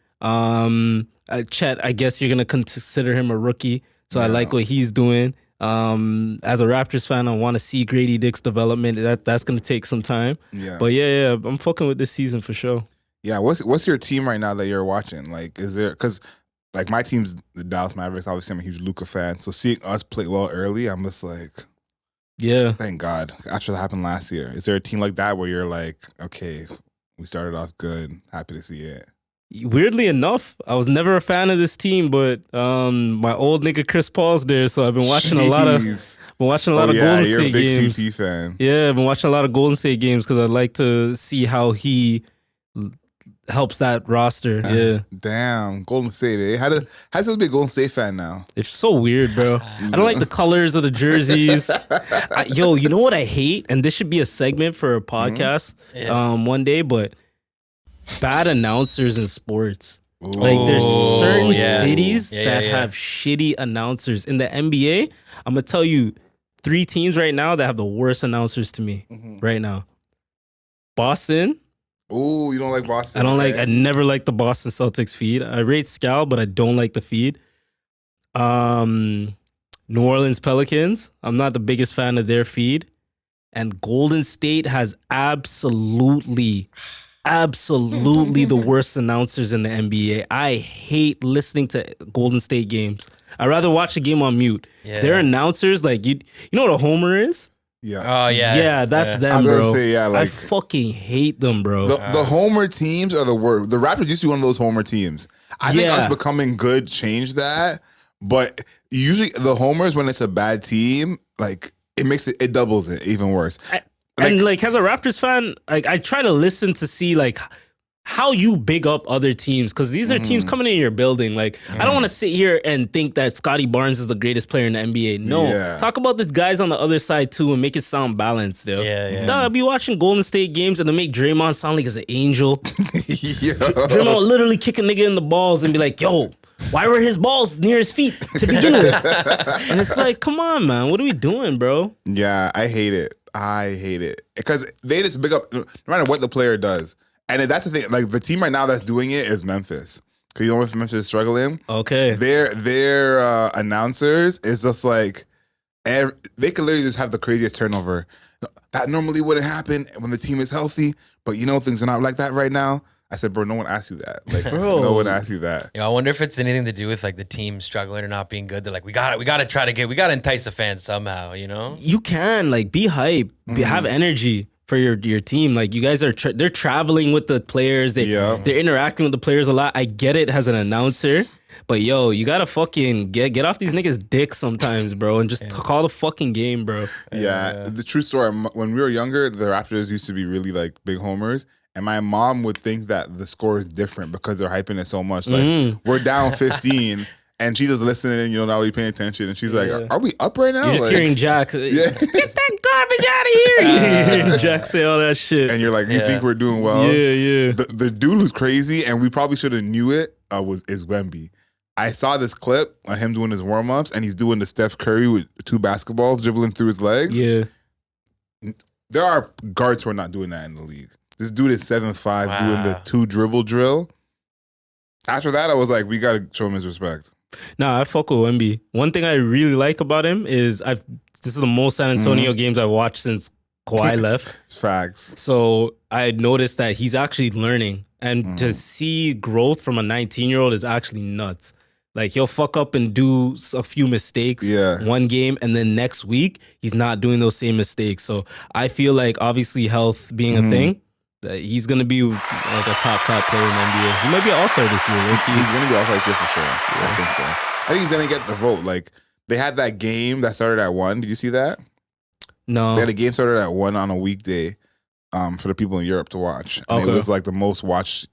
Chet, I guess you're gonna consider him a rookie, so I like what he's doing. As a Raptors fan, I want to see Grady Dick's development. That's gonna take some time. Yeah. But yeah, I'm fucking with this season for sure. Yeah, what's your team right now that you're watching? Like, is there, because like my team's the Dallas Mavericks. Obviously, I'm a huge Luka fan. So seeing us play well early, I'm just like, Yeah. thank God. After that happened last year, is there a team like that where you're like, okay, we started off good, happy to see it? Weirdly enough, I was never a fan of this team, but my old nigga Chris Paul's there, so I've been watching a lot of Jeez. Golden you're State a big games. CP fan. Yeah, I've been watching a lot of Golden State games because I like to see how he helps that roster. Yeah, Damn, Golden State. Eh? How does it be a Golden State fan now? it's so weird, bro. I don't like the colors of the jerseys. Yo, you know what I hate? And this should be a segment for a podcast one day, but bad announcers in sports. Like there's certain cities that have shitty announcers. In the NBA, I'm gonna tell you 3 teams right now that have the worst announcers to me right now. Boston. Oh, you don't like Boston? I never liked the Boston Celtics feed. I rate Scal, but I don't like the feed. New Orleans Pelicans. I'm not the biggest fan of their feed. And Golden State has absolutely the worst announcers in the NBA. I hate listening to Golden State games. I'd rather watch a game on mute. Yeah. Their announcers, like you know what a homer is? Yeah. Oh yeah. Yeah, that's them, I was bro. gonna say, yeah, I like fucking hate them, bro. the homer teams are the worst. The Raptors used to be one of those homer teams. I think us becoming good changed that. But usually the homers, when it's a bad team, like it doubles it even worse. And like as a Raptors fan, like I try to listen to see like how you big up other teams, because these are teams coming in your building. Like I don't want to sit here and think that Scotty Barnes is the greatest player in the NBA. No, talk about the guys on the other side too and make it sound balanced. Yo. Yeah. Dog, I'll be watching Golden State games and they make Draymond sound like he's an angel. Yo. Draymond literally kick a nigga in the balls and be like, "Yo, why were his balls near his feet to begin with?" And it's like, come on, man, what are we doing, bro? Yeah, I hate it. Because they just big up no matter what the player does. And that's the thing. Like the team right now that's doing it is Memphis. Because you know if Memphis is struggling, Okay, their announcers is just like they could literally just have the craziest turnover. That normally wouldn't happen when the team is healthy, but you know things are not like that right now. I said, bro, no one asked you that. Like, Bro. no one asked you that. I wonder if it's anything to do with like the team struggling or not being good. They're like, we gotta entice the fans somehow, you know? you can like be hype, have energy for your team. Like you guys are they're traveling with the players. They're interacting with the players a lot. I get it as an announcer, but yo, you gotta fucking get off these niggas' dicks sometimes, bro, and just call the fucking game, bro. Yeah, the true story. When we were younger, the Raptors used to be really like big homers. And my mom would think that the score is different because they're hyping it so much. Like, we're down 15, and she just listening, you know, not really paying attention. And she's like, are we up right now? You're just like, hearing Jack, get that garbage out of here. You hear Jack say all that shit. and you're like, you think we're doing well? Yeah. The dude who's crazy, and we probably should have knew it, is Wemby. I saw this clip of him doing his warm-ups, and he's doing the Steph Curry with 2 basketballs dribbling through his legs. Yeah. There are guards who are not doing that in the league. This dude is 7'5", doing the 2 dribble drill. After that, I was like, we gotta show him his respect. Nah, I fuck with Wemby. One thing I really like about him is this is the most San Antonio games I've watched since Kawhi left. Facts. So I noticed that he's actually learning. And to see growth from a 19-year-old is actually nuts. Like, he'll fuck up and do a few mistakes one game, and then next week, he's not doing those same mistakes. So I feel like, obviously, health being a thing, that he's going to be like a top player in the NBA. He might be an all-star this year. He's going to be all-star this year for sure. Yeah. I think so. I think he's going to get the vote. Like, they had that game that started at 1. Did you see that? No. They had a game started at 1 on a weekday for the people in Europe to watch. And it was like the most watched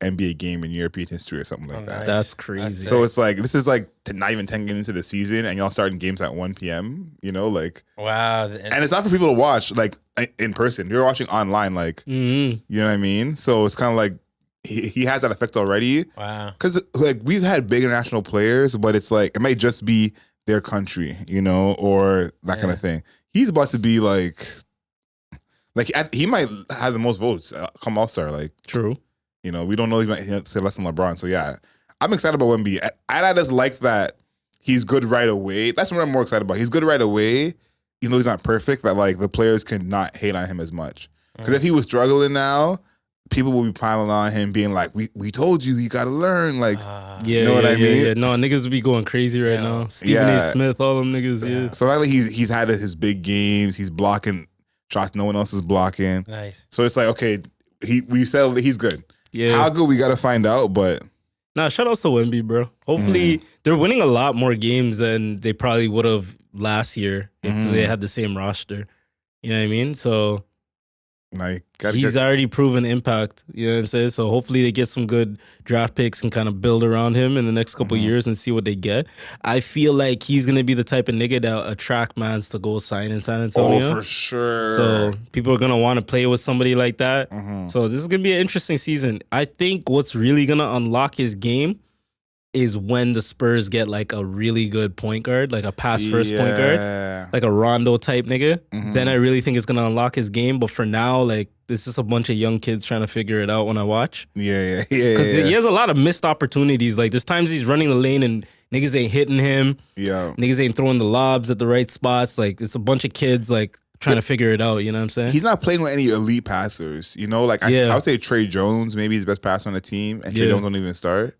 NBA game in European history or something like that. That's crazy. So it's like, this is like not even 10 games into the season and y'all starting games at 1 p.m., you know, like. Wow. And it's not for people to watch, like, in person. You're watching online, like, you know what I mean? So it's kind of like, he has that effect already. Wow. Because, like, we've had big international players, but it's like, it might just be their country, you know, or that kind of thing. He's about to be like he might have the most votes come All-Star. Like, true. You know, we don't know, he might say less than LeBron. So yeah, I'm excited about Wemby. I just like that he's good right away. That's what I'm more excited about. He's good right away, even though he's not perfect. That like the players can not hate on him as much. Because if he was struggling now, people will be piling on him, being like, "We told you, you got to learn." Like, you know what I mean? Yeah, no, niggas would be going crazy right now. Stephen A. Smith, all them niggas. Yeah. So I think he's had his big games. He's blocking shots no one else is blocking. Nice. So it's like, okay, we settled that he's good. Yeah. How good, we got to find out, but. Nah, shout out to Wemby, bro. Hopefully, they're winning a lot more games than they probably would have last year if they had the same roster. You know what I mean? So. Like, he's already proven impact, you know what I'm saying? So hopefully they get some good draft picks and kind of build around him in the next couple of years and see what they get. I feel like he's going to be the type of nigga that attract mans to go sign in San Antonio. Oh, for sure. So people are going to want to play with somebody like that. So this is going to be an interesting season. I think what's really going to unlock his game is when the Spurs get like a really good point guard, like a pass first point guard, like a Rondo type nigga. Then I really think it's gonna unlock his game. But for now, like, this is a bunch of young kids trying to figure it out when I watch. Yeah. Because he has a lot of missed opportunities. Like, there's times he's running the lane and niggas ain't hitting him. Yeah. Niggas ain't throwing the lobs at the right spots. Like, it's a bunch of kids like trying to figure it out. You know what I'm saying? He's not playing with any elite passers. You know, like I would say Trey Jones maybe he's the best passer on the team, and Trey Jones don't even start.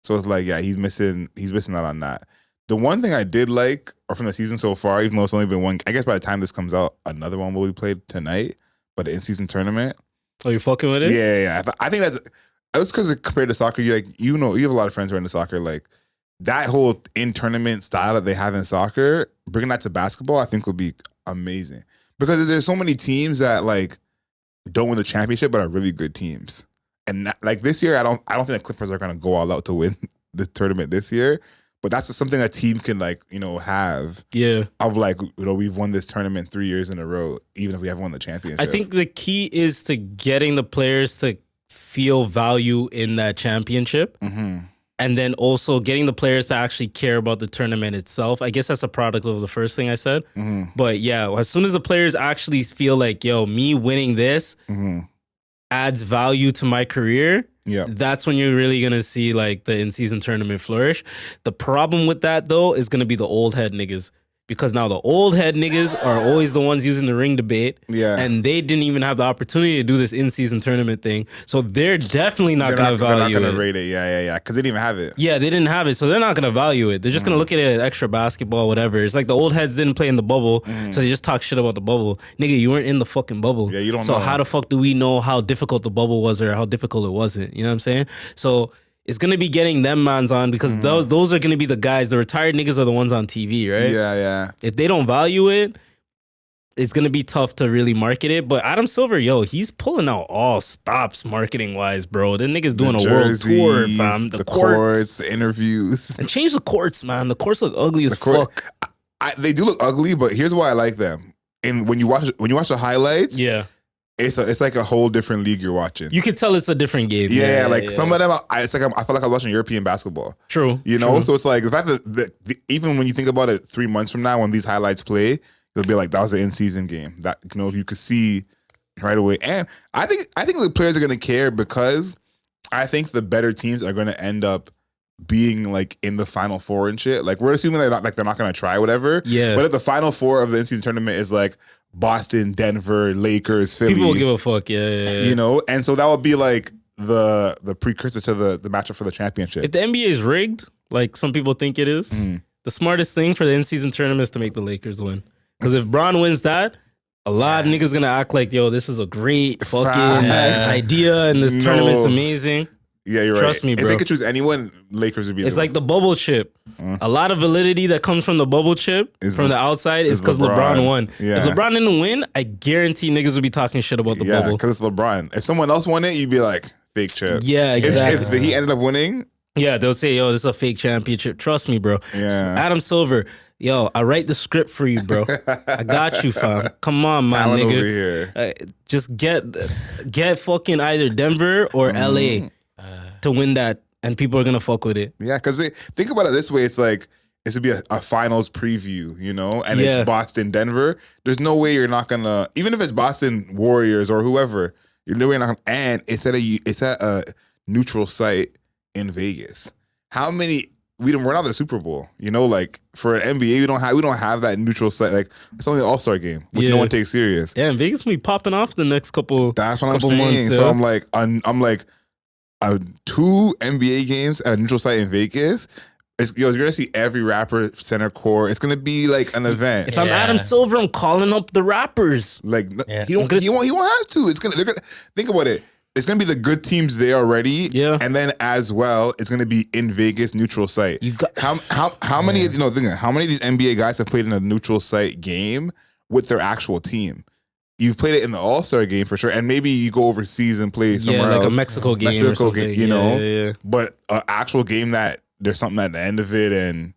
So it's like, yeah, he's missing out on that. The one thing I did like, or from the season so far, even though it's only been one, I guess by the time this comes out, another one will be played tonight, but the in-season tournament. Oh, you fucking with it? Yeah. I think that's because compared to soccer, you have a lot of friends who are into soccer. Like, that whole in-tournament style that they have in soccer, bringing that to basketball, I think would be amazing. Because there's so many teams that like don't win the championship, but are really good teams. And like this year, I don't think the Clippers are gonna go all out to win the tournament this year. But that's just something a team can like, you know, have. Yeah. Of like, you know, we've won this tournament 3 years in a row, even if we haven't won the championship. I think the key is to getting the players to feel value in that championship. And then also getting the players to actually care about the tournament itself. I guess that's a product of the first thing I said. But yeah, as soon as the players actually feel like, yo, me winning this adds value to my career, that's when you're really going to see like the in-season tournament flourish. The problem with that, though, is going to be the old head niggas. Because now the old head niggas are always the ones using the ring debate. Yeah. And they didn't even have the opportunity to do this in-season tournament thing. So they're definitely not going to value it. They're not going to rate it. Yeah. Because they didn't even have it. Yeah, they didn't have it. So they're not going to value it. They're just going to look at it as extra basketball, whatever. It's like the old heads didn't play in the bubble. So they just talk shit about the bubble. Nigga, you weren't in the fucking bubble. Yeah, you don't know. So how the fuck do we know how difficult the bubble was or how difficult it wasn't? You know what I'm saying? So it's going to be getting them mans on because those are going to be the guys. The retired niggas are the ones on TV, right? Yeah. If they don't value it, it's going to be tough to really market it. But Adam Silver, yo, he's pulling out all stops marketing-wise, bro. That nigga's doing a world tour, fam. The courts, the interviews. And change the courts, man. The courts look ugly as fuck. They do look ugly, but here's why I like them. And when you watch the highlights, it's like a whole different league you're watching. You can tell it's a different game. Yeah, some of them, it's like I feel like I'm watching European basketball. True. You know? True. So it's like the fact that even when you think about it 3 months from now when these highlights play, it'll be like, that was an in-season game. That, you know, you could see right away. And I think the players are going to care because I think the better teams are going to end up being like in the Final Four and shit. Like, we're assuming they're not going to try whatever. Yeah. But if the Final Four of the in-season tournament is like, Boston, Denver, Lakers, Philly. People will give a fuck. Yeah. You know, and so that would be like the precursor to the matchup for the championship. If the NBA is rigged, like some people think it is, the smartest thing for the in-season tournament is to make the Lakers win. Because if Bron wins that, a lot of niggas gonna act like, yo, this is a great fucking idea and this tournament's amazing. Yeah, you're Trust right. me, bro. If they could choose anyone, Lakers would be. It's like the bubble chip. A lot of validity that comes from the bubble chip from the outside is because LeBron won. Yeah. If LeBron didn't win, I guarantee niggas would be talking shit about the bubble. because it's LeBron. If someone else won it, you'd be like, fake chip. Yeah, exactly. If he ended up winning, yeah, they'll say, yo, this is a fake championship. Trust me, bro. Yeah. Adam Silver, yo, I write the script for you, bro. I got you, fam. Come on, my talent nigga. over here. Just get fucking either Denver or LA to win that, and people are gonna fuck with it. Yeah, because think about it this way: it's like it should be a finals preview, you know, and it's Boston, Denver. There's no way you're not gonna, even if it's Boston Warriors or whoever, you're no way you're not gonna. And it's at a neutral site in Vegas. How many? We're not the Super Bowl, you know. Like for NBA, we don't have that neutral site. Like it's only an All-Star game, which no one takes serious. Yeah, and Vegas will be popping off the next couple. That's what I'm couple saying. months, So I'm like, 2 NBA games at a neutral site in Vegas. You're gonna see every rapper center court. It's gonna be like an event. If I'm Adam Silver, I'm calling up the rappers. Like he won't have to. They're gonna think about it. It's gonna be the good teams there already. Yeah. And then as well, it's gonna be in Vegas, neutral site. How many of these NBA guys have played in a neutral site game with their actual team? You've played it in the All-Star game for sure, and maybe you go overseas and play somewhere else. Like a Mexico game or something. You know? Yeah. But an actual game that there's something at the end of it, and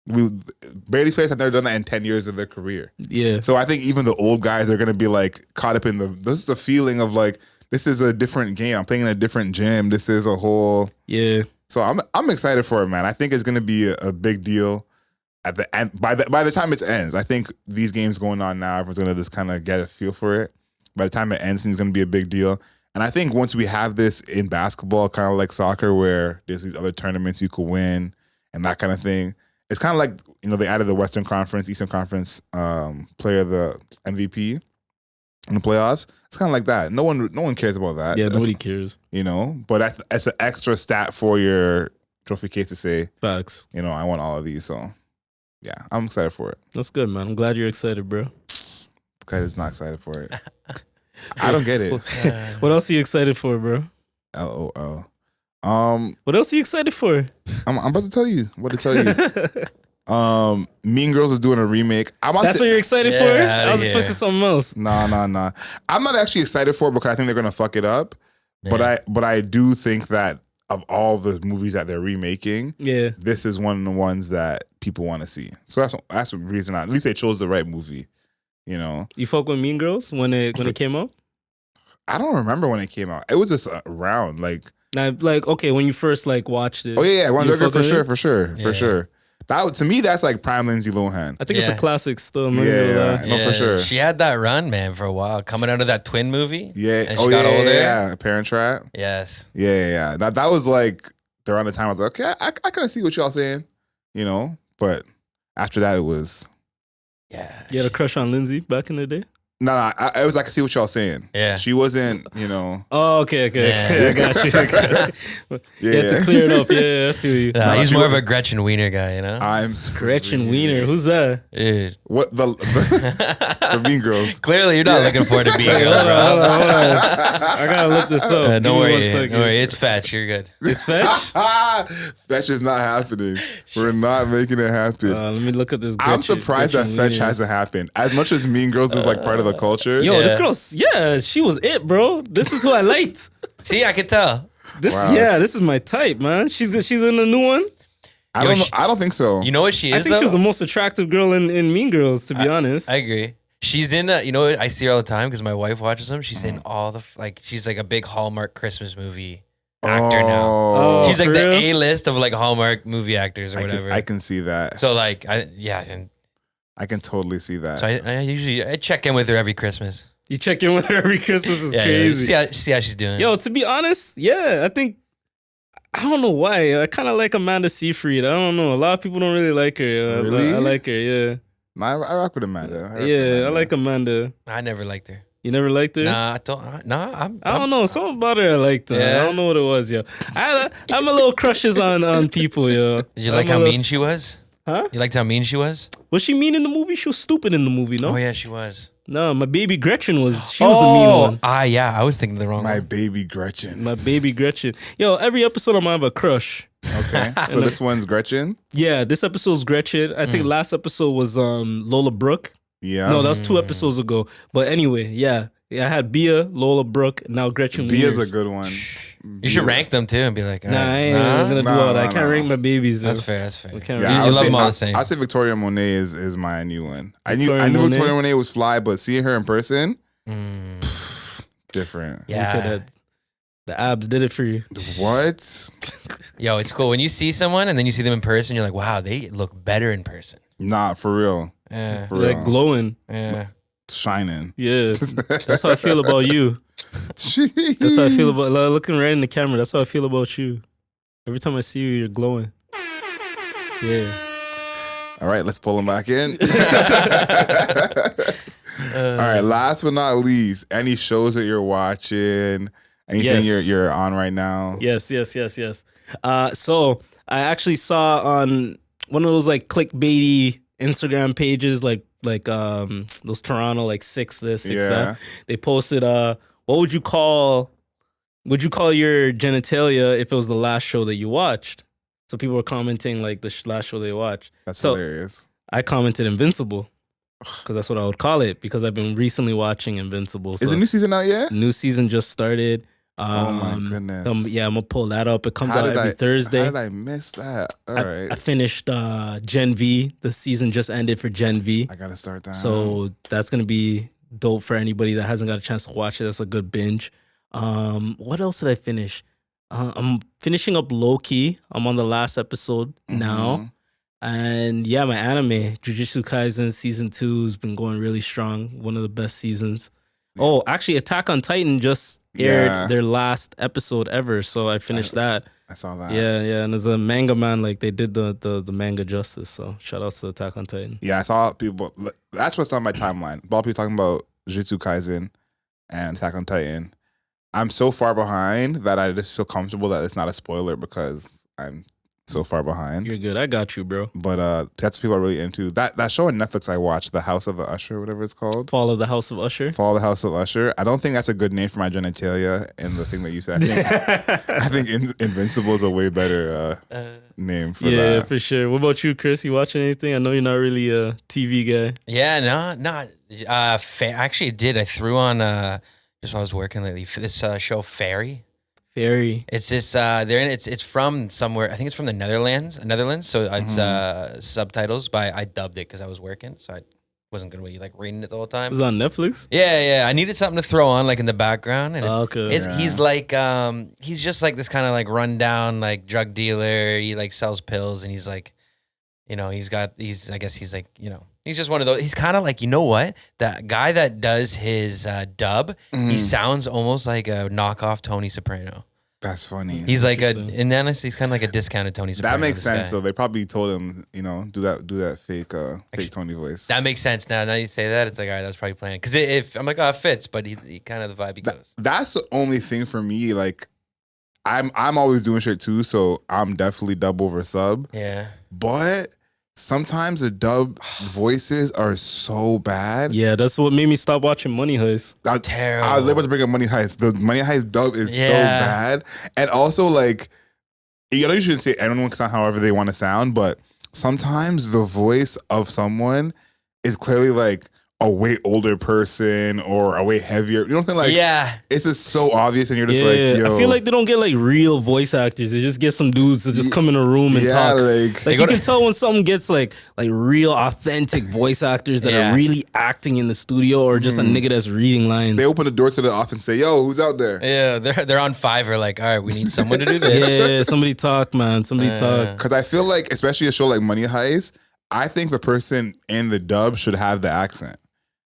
these players have never done that in 10 years of their career. Yeah. So I think even the old guys are going to be like caught up in this is the feeling of like, this is a different game. I'm playing in a different gym. This is a whole. Yeah. So I'm excited for it, man. I think it's going to be a big deal. At the end, by the time it ends, I think these games going on now, everyone's gonna just kind of get a feel for it. By the time it ends, it's gonna be a big deal. And I think once we have this in basketball, kind of like soccer, where there's these other tournaments you could win and that kind of thing, it's kind of like, you know, they added the Western Conference, Eastern Conference player of the MVP in the playoffs. It's kind of like that. No one cares about that. Yeah, nobody cares. You know, but that's an extra stat for your trophy case to say. Facts. You know, I want all of these, so. Yeah, I'm excited for it. That's good, man. I'm glad you're excited, bro. Guy is not excited for it. I don't get it. What else are you excited for, bro? LOL. What else are you excited for? I'm about to tell you. Mean Girls is doing a remake. That's what you're excited for? I was expecting something else. Nah. I'm not actually excited for it because I think they're gonna fuck it up. Yeah. But I do think that of all the movies that they're remaking, this is one of the ones that people want to see. So that's the reason. At least they chose the right movie. You know, you fuck with Mean Girls when it came out? I don't remember when it came out. It was just around like okay, when you first watched it. Oh yeah, for sure. That to me, that's like prime Lindsay Lohan. I think it's a classic still. For sure. She had that run, man, for a while, coming out of that twin movie. Yeah. And she got older. Yeah. Parent Trap. Yes. Yeah. That was like around the time I was like, okay, I kind of see what y'all saying, you know. But after that, it was. Yeah. You had a crush on Lindsay back in the day? No, I was like, I can see what y'all saying. Yeah. She wasn't, you know. Oh, okay. Yeah. I got you. You have to clear it up. Yeah, I feel you. Nah, he's more of a Gretchen Wiener guy, you know? Gretchen Wiener. Who's that? Dude. What the Mean Girls. Clearly, you're not looking forward to Mean Girls, bro. Hold on. I gotta look this up. Don't worry. It's Fetch. You're good. It's Fetch? Fetch is not happening. We're not making it happen. Let me look at this. I'm surprised that Fetch hasn't happened. As much as Mean Girls is like part of the culture. Yo, this girl, she was it, bro. This is who I liked. See, I could tell. This is my type, man. She's in the new one. I don't think so. You know what she is? I think she was the most attractive girl in Mean Girls, to be honest. I agree. She's in, you know, I see her all the time because my wife watches them. She's in all the, she's like a big Hallmark Christmas movie actor now. Oh, she's like the A-list of like Hallmark movie actors or whatever. I can see that. So and I can totally see that. So I usually check in with her every Christmas. You check in with her every Christmas is crazy. See how she's doing. Yo, to be honest, I think, I don't know why. I kind of like Amanda Seyfried. I don't know. A lot of people don't really like her. Really? I like her, yeah. I rock with Amanda. I like Amanda. I never liked her. You never liked her? Nah, I don't. Nah, I don't know. Something about her I liked her. Yeah? I don't know what it was, yo. I'm a little crushes on people, yo. Did you like how mean she was? Huh? You liked how mean she was? Was she mean in the movie? She was stupid in the movie, no? Oh yeah, she was. No, my baby Gretchen was the mean one. Yeah, I was thinking the wrong My one. baby Gretchen. My baby Gretchen. Yo, every episode I'm gonna have a crush. Okay, so this one's Gretchen. Yeah, this episode's Gretchen. I think last episode was Lola Brooke. Yeah, No, that was 2 episodes ago. But anyway, yeah, I had Bia, Lola Brooke, now Gretchen. Bia's Wieners. a good one. You should rank them too and be like, all Nah, right, I ain't gonna do all that. I can't rank my babies. That's yo. fair. That's fair. I can't Yeah, You love them all the same. I'll say Victoria Monet is my new one. I knew Victoria Monet? Victoria Monet was fly, but seeing her in person, different. You said Yeah. that the abs did it for you. What? Yo, it's cool when you see someone and then you see them in person. You're like, wow, they look better in person. Nah, for real. Yeah. For Like real. glowing. Yeah. Shining. Yeah, that's how I feel about you. Jeez. That's how I feel about looking right in the camera. That's how I feel about you. Every time I see you, you're glowing. Yeah. All right, let's pull him back in. All right, last but not least, any shows that you're watching, anything Yes. you're on right now? Yes. So I actually saw on one of those like clickbaity Instagram pages, like those Toronto like 6 this, 6 Yeah. that. They posted what would you call your genitalia if it was the last show that you watched? So people were commenting like the last show they watched. That's So hilarious. I commented Invincible because that's what I would call it because I've been recently watching Invincible. Is the new season out yet? New season just started. Oh my goodness. I'm gonna pull that up. It comes How out did every Thursday. How did I miss that? All right. I finished Gen V. The season just ended for Gen V. I gotta start that. So that's gonna be dope for anybody that hasn't got a chance to watch it. That's a good binge. What else did I finish? I'm finishing up Loki. I'm on the last episode now. And yeah, my anime, Jujutsu Kaisen Season 2 has been going really strong. One of the best seasons. Oh, actually, Attack on Titan just aired their last episode ever. So I finished that. I saw that. Yeah. And as a manga man, like they did the manga justice. So shout outs to Attack on Titan. Yeah, I saw people. That's what's on my timeline. A lot of people talking about Jujutsu Kaisen and Attack on Titan. I'm so far behind that I just feel comfortable that it's not a spoiler because I'm so far behind. You're good. I got you, bro. But that's what people are really into. That show on Netflix I watched, The House of the Usher, whatever it's called. Fall of the House of Usher. Fall of the House of Usher. I don't think that's a good name for my genitalia and the thing that you said. I think Invincible is a way better name for that. Yeah, for sure. What about you, Chris? You watching anything? I know you're not really a TV guy. Yeah, no. Actually, it did. I threw on just while I was working lately for this show Fairy. Fairy. It's this it's from somewhere. I think it's from the Netherlands. So it's subtitles, but I dubbed it because I was working, so I wasn't gonna be like reading it the whole time. It's on Netflix. Yeah. I needed something to throw on like in the background, and Okay. he's like he's just like this kind of like rundown like drug dealer. He like sells pills, and he's like, you know, he's like, you know, he's just one of those. He's kind of like, you know what, that guy that does his dub, he sounds almost like a knockoff Tony Soprano. That's funny. He's like and honestly, he's kind of like a discounted Tony Soprano. That makes sense. Guy. So they probably told him, you know, do that fake Tony voice. That makes sense now. Now you say that, it's like, all right, that's probably playing. Because if I'm like, oh, it fits, but he kind of the vibe he goes. That's the only thing for me. Like, I'm always doing shit too, so I'm definitely dub over sub. Yeah. But sometimes the dub voices are so bad. Yeah, that's what made me stop watching Money Heist. Terrible. I was able to bring up Money Heist. The Money Heist dub is so bad. And also, like, you know, you shouldn't say anyone can sound however they want to sound, but sometimes the voice of someone is clearly like a way older person or a way heavier. You know what I'm saying? Like, it's just so obvious, and you're just like, yo. I feel like they don't get like real voice actors. They just get some dudes to just come in a room and talk. Like you can tell when something gets like real authentic voice actors that are really acting in the studio, or just a nigga that's reading lines. They open the door to the office and say, yo, who's out there? Yeah, they're on Fiverr, like, all right, we need someone to do this. Yeah, somebody talk, man. Somebody talk. Because I feel like, especially a show like Money Heist, I think the person in the dub should have the accent.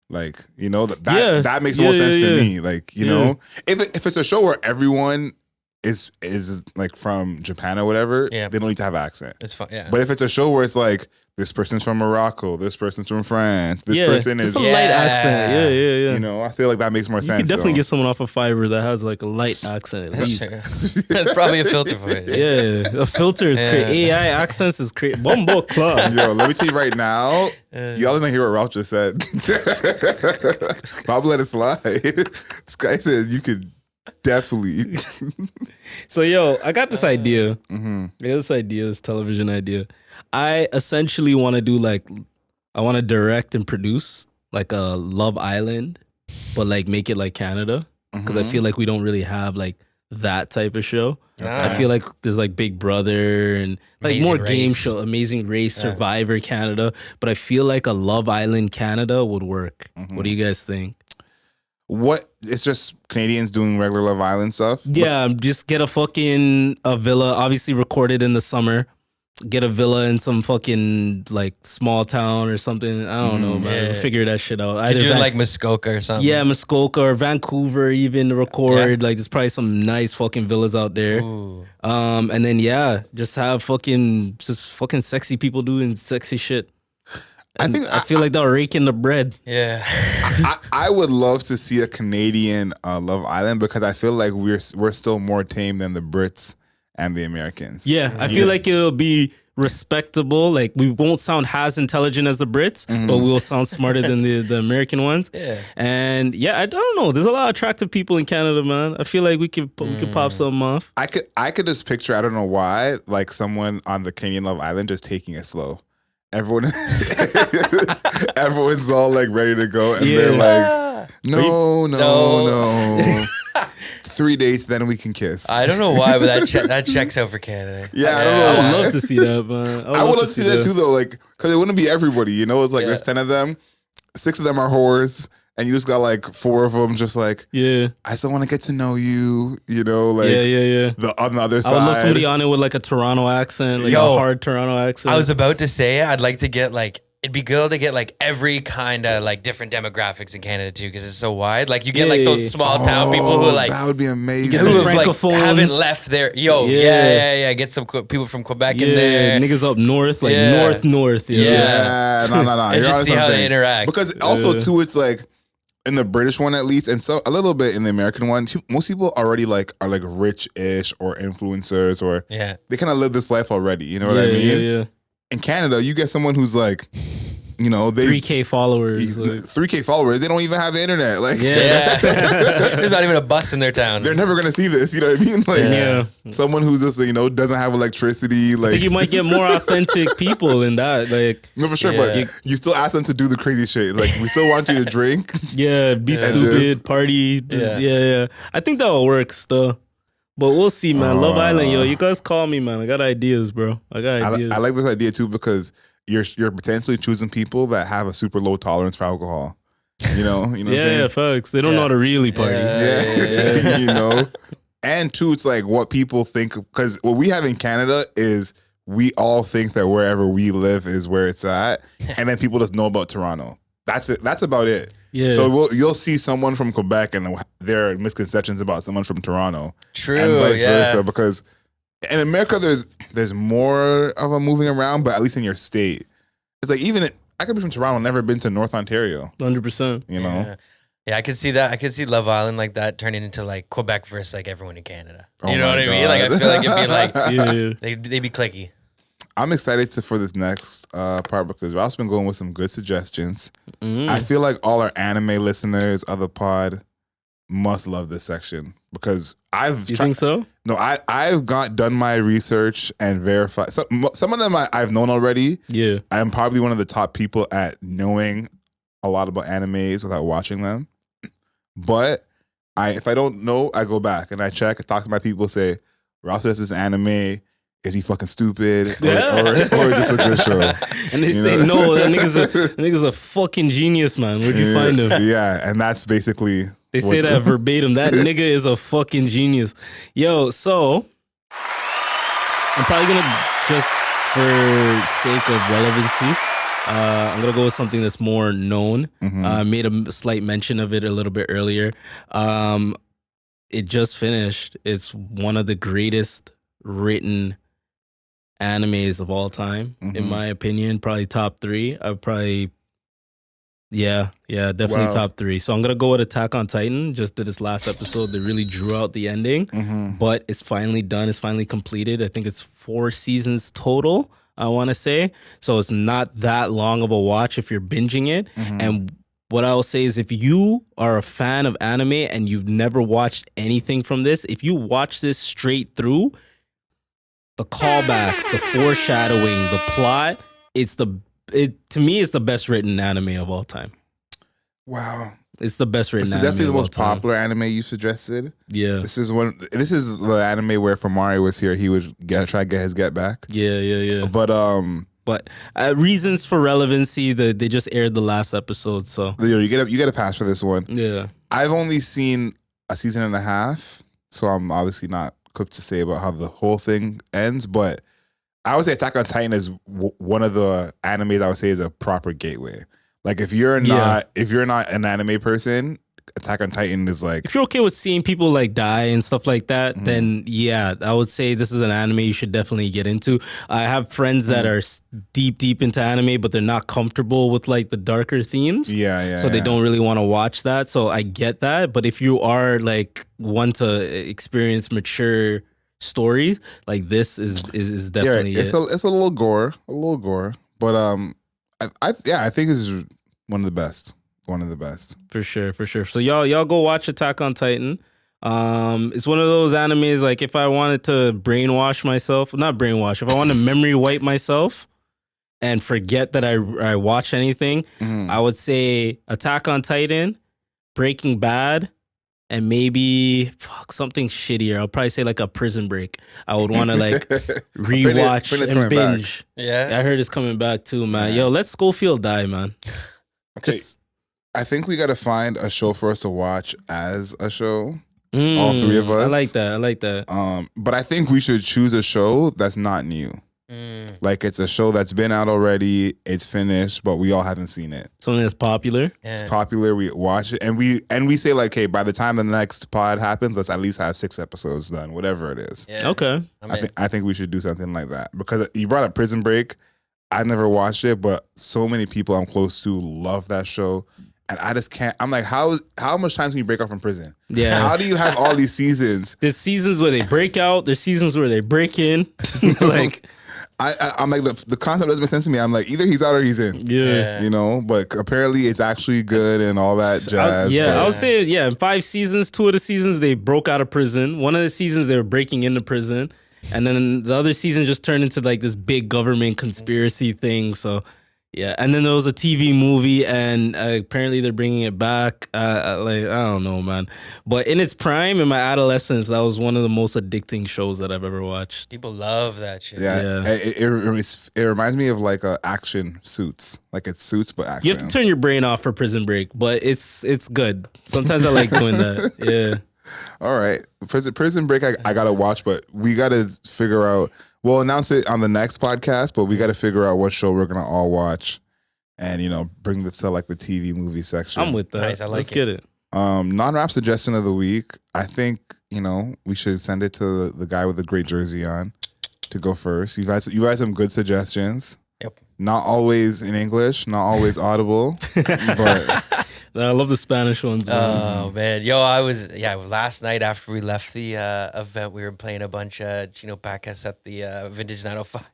Like, you know, that makes more sense to me. Like, you know, if it's a show where everyone is like from Japan or whatever, Yeah. they don't need to have accent. It's fun. Yeah. But if it's a show where it's like this person's from Morocco, this person's from France, this person it's is, a light accent. Yeah. you know, I feel like that makes more You sense. can definitely so. get someone off of Fiverr that has like a light accent. At least. There's probably a filter for it. Yeah, a filter is great. AI accents is great. Bumbo club. Yo, let me tell you right now, y'all didn't hear what Ralph just said. Bob let it slide. This guy said you could definitely. So yo, I got this idea. I got this idea, this television idea. I essentially want to do like, I want to direct and produce like a Love Island, but like make it like Canada, because I feel like we don't really have like that type of show. I feel like there's like Big Brother and like Amazing more game Race. show, Amazing Race, Survivor Canada, but I feel like a Love Island Canada would work. What do you guys think? What? It's just Canadians doing regular Love Island stuff? Yeah, just get a villa, obviously recorded in the summer. Get a villa in some fucking like small town or something. I don't know, man. Yeah. We'll figure that shit out. Could do it like Muskoka or something. Yeah, Muskoka or Vancouver even to record. Like there's probably some nice fucking villas out there. Ooh. And then just have fucking sexy people doing sexy shit. I think I feel like they're raking the bread. Yeah. I would love to see a Canadian Love Island because I feel like we're still more tame than the Brits and the Americans. Yeah, I feel like it'll be respectable. Like we won't sound as intelligent as the Brits, but we'll sound smarter than the American ones. Yeah. And I don't know. There's a lot of attractive people in Canada, man. I feel like we could pop something off. I could just picture, I don't know why, like someone on the Canadian Love Island just taking it slow. Everyone's all like ready to go, and they're like, no. 3 dates, then we can kiss. I don't know why, but that checks out for Canada. Yeah, I don't know. I why. would love to see that, man. I would love to see that too, though. Like, because it wouldn't be everybody, you know. It's like there's 10 of them, 6 of them are whores, and you just got like 4 of them, just like, I still want to get to know you, you know. Like, on the other side, I would love somebody on it with like a Toronto accent, like a hard Toronto accent. I was about to say I'd like to get like. It'd be good to get like every kind of like different demographics in Canada too, because it's so wide. Like you get like those small town people who like that would be amazing. Get who some have, like, francophones. haven't left there. Yeah. Get some people from Quebec in there. Niggas up north, like north. Yeah, no. And just see how they interact. Because also too, it's like in the British one at least, and so a little bit in the American one. Most people already like are like rich-ish or influencers, or they kind of live this life already. You know what I mean? Yeah. In Canada, you get someone who's like, you know, 3K followers. 3K followers. They don't even have the internet. Like, There's not even a bus in their town. They're never gonna see this. You know what I mean? Like, someone who's just doesn't have electricity. Like, I think you might get more authentic people in that. Like, no, for sure. But you still ask them to do the crazy shit. Like, we still want you to drink. Be stupid, party. Yeah. I think that will work still. But we'll see, man. Love Island, yo. You guys call me, man. I got ideas, bro. I like this idea too because you're potentially choosing people that have a super low tolerance for alcohol. You know what I'm saying? Yeah, folks. They don't know how to really party. Yeah. You know? And two, it's like what people think, because what we have in Canada is we all think that wherever we live is where it's at. And then people just know about Toronto. That's it. That's about it. Yeah. So you'll see someone from Quebec and there are misconceptions about someone from Toronto. True. And vice versa. Because in America, there's more of a moving around, but at least in your state. It's like I could be from Toronto, never been to North Ontario. 100%. You know? Yeah, I could see that. I could see Love Island like that turning into like Quebec versus like everyone in Canada. Oh you know what I mean? Like I feel like it'd be like they'd be clicky. I'm excited for this next part because Ralph's been going with some good suggestions. I feel like all our anime listeners of the pod must love this section because You think so? No, I've done my research and verified. Some of them I've known already. Yeah. I'm probably one of the top people at knowing a lot about animes without watching them. But if I don't know, I go back and I check, I talk to my people, say, Ralph says this anime. Is he fucking stupid or is this a good show? And they say no, that nigga's a fucking genius, man. Where'd you find him? Yeah, and that's basically they say that verbatim. That nigga is a fucking genius. Yo, so I'm probably gonna just for sake of relevancy, I'm gonna go with something that's more known. Made a slight mention of it a little bit earlier. it just finished. It's one of the greatest written animes of all time, in my opinion. Probably top 3. I'd probably, definitely Wow. top 3. So I'm gonna go with Attack on Titan. Just did this last episode. They really drew out the ending, but it's finally done. It's finally completed. I think it's 4 seasons total, I want to say. So it's not that long of a watch if you're binging it. And what I will say is, if you are a fan of anime and you've never watched anything from this, if you watch this straight through, the callbacks, the foreshadowing, the plot, to me, it's the best written anime of all time. Wow. It's the best written This is anime definitely the of all most time. popular anime you suggested. Yeah. This is the anime where if Amari was here, he would try to get his get back. Yeah. But reasons for relevancy, they just aired the last episode, so you get a pass for this one. yeah. I've only seen a season and a half, so I'm obviously not equipped to say about how the whole thing ends. But I would say Attack on Titan is one of the animes I would say is a proper gateway. Like if you're not an anime person, Attack on Titan is like, If you're okay with seeing people like die and stuff like that, then yeah, I would say this is an anime you should definitely get into. I have friends that are deep into anime, but they're not comfortable with like the darker themes. So they don't really want to watch that. So I get that. But if you are like want to experience mature stories, like this is definitely it's a little gore, but I think this is one of the best. One of the best. For sure. So y'all go watch Attack on Titan. It's one of those animes, like if I wanted to if I want to memory wipe myself and forget that I watch anything, I would say Attack on Titan, Breaking Bad, and maybe something shittier. I'll probably say like a Prison Break. I would want to like rewatch and binge. Back. Yeah. I heard it's coming back too, man. Yo, let Schofield die, man. Okay. I think we got to find a show for us to watch as a show. All 3 of us. I like that. But I think we should choose a show that's not new. Like it's a show that's been out already, it's finished, but we all haven't seen it. Something that's popular. Yeah. It's popular, we watch it, and we say like, hey, by the time the next pod happens, let's at least have 6 episodes done, whatever it is. Yeah. Okay. I think we should do something like that. Because you brought up Prison Break. I've never watched it, but so many people I'm close to love that show. And I just can't. I'm like, how much time can you break out from prison? Yeah. How do you have all these seasons? There's seasons where they break out. There's seasons where they break in. Like, I'm like, the concept doesn't make sense to me. I'm like, either he's out or he's in. Yeah. You know, but apparently it's actually good and all that jazz. I would say, in 5 seasons, 2 of the seasons they broke out of prison. One of the seasons they were breaking into prison. And then the other season just turned into like this big government conspiracy thing. So, yeah. And then there was a TV movie, and apparently they're bringing it back. Like, I don't know, man. But in its prime, in my adolescence, that was one of the most addicting shows that I've ever watched. People love that shit. Yeah. It reminds me of like action Suits. Like it's Suits, but action. You have to turn your brain off for Prison Break, but it's good. Sometimes I like doing that. Yeah. All right. Prison Break, I got to watch, but we got to figure out. We'll announce it on the next podcast, but we got to figure out what show we're going to all watch and, bring this to like the TV movie section. I'm with that. Nice, Let's get it. Non-rap suggestion of the week. I think, we should send it to the guy with the great jersey on to go first. You guys some good suggestions. Yep. Not always in English, not always audible, but... I love the Spanish ones. Oh man, yo, last night after we left the event, we were playing a bunch of Chino Pacas at the Vintage 905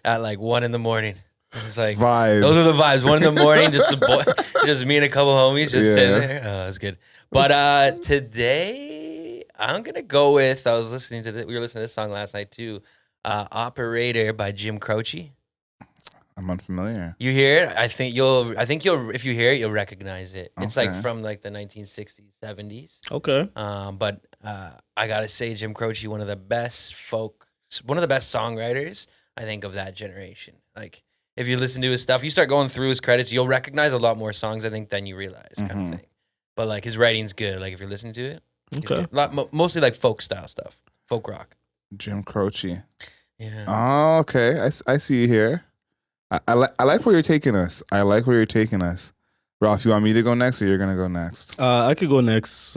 at like 1 a.m. It's like vibes. Those are the vibes. 1 a.m, just me and a couple homies just sitting there. Oh, it was good. But today I'm gonna go with. We were listening to this song last night too. Operator by Jim Croce. I'm unfamiliar. You hear it? I think you'll if you hear it, you'll recognize it. It's like from like the 1960s, 70s. Okay. But I gotta say, Jim Croce, one of the best songwriters, I think, of that generation. Like if you listen to his stuff, you start going through his credits, you'll recognize a lot more songs, I think, than you realize, kind of thing. But like his writing's good. Like if you're listening to it, okay. Mostly like folk style stuff, folk rock. Jim Croce. Yeah. Oh, okay. I see you here. I like where you're taking us. Ralph, you want me to go next or you're going to go next? I could go next.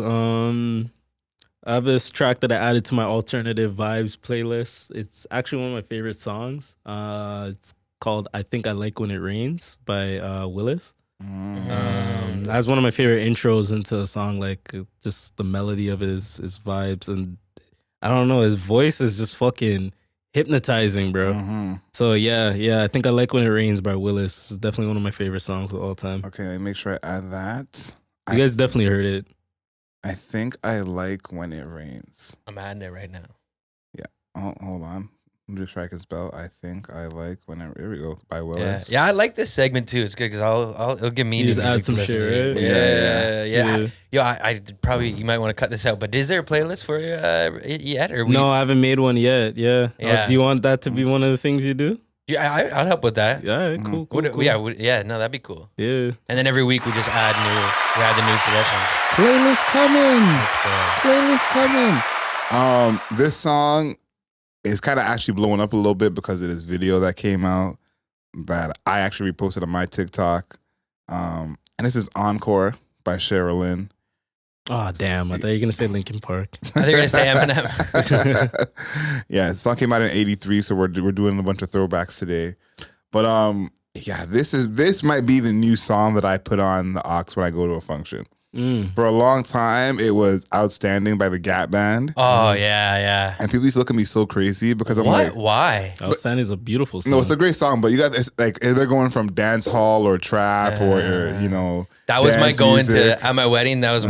I have this track that I added to my alternative vibes playlist. It's actually one of my favorite songs. It's called "I Think I Like When It Rains" by Willis. That's one of my favorite intros into a song. Like just the melody of his vibes, and I don't know, his voice is just fucking hypnotizing, bro. So yeah, I think I Like When It Rains by Willis. It's definitely one of my favorite songs of all time. Okay, make sure I add that. You guys definitely heard it. I think I like when it rains. I'm adding it right now. Yeah. Oh, hold on. Let me just try I can spell. I think I like when it. Here we go. By Willis. Yeah, I like this segment too. It's good because it'll give me You new just add music some to listen shit, to. right? Yeah. Yo, I probably you might want to cut this out. But is there a playlist for it yet? Or No, I haven't made one yet. Yeah. Yeah. Do you want that to be one of the things you do? Yeah, I'll help with that. Yeah. All right, cool. Cool. Yeah, no, that'd be cool. Yeah. And then every week we just add the new suggestions. Playlist coming. Let's go. Playlist coming. This song is kind of actually blowing up a little bit because of this video that came out that I actually reposted on my TikTok. And this is Encore by Sherilyn. Oh damn! I thought you were gonna say Linkin Park. I think you're gonna say Eminem. Yeah, the song came out in '83, so we're doing a bunch of throwbacks today. But yeah, this might be the new song that I put on the aux when I go to a function. For a long time, it was Outstanding by the Gap Band. Oh, yeah. And people used to look at me so crazy because I'm What? like, Why? Outstanding is a beautiful song. no, it's a great song, but you got this, like, they're going from dance hall or trap or you know, that was my dance going music. to at my wedding. That was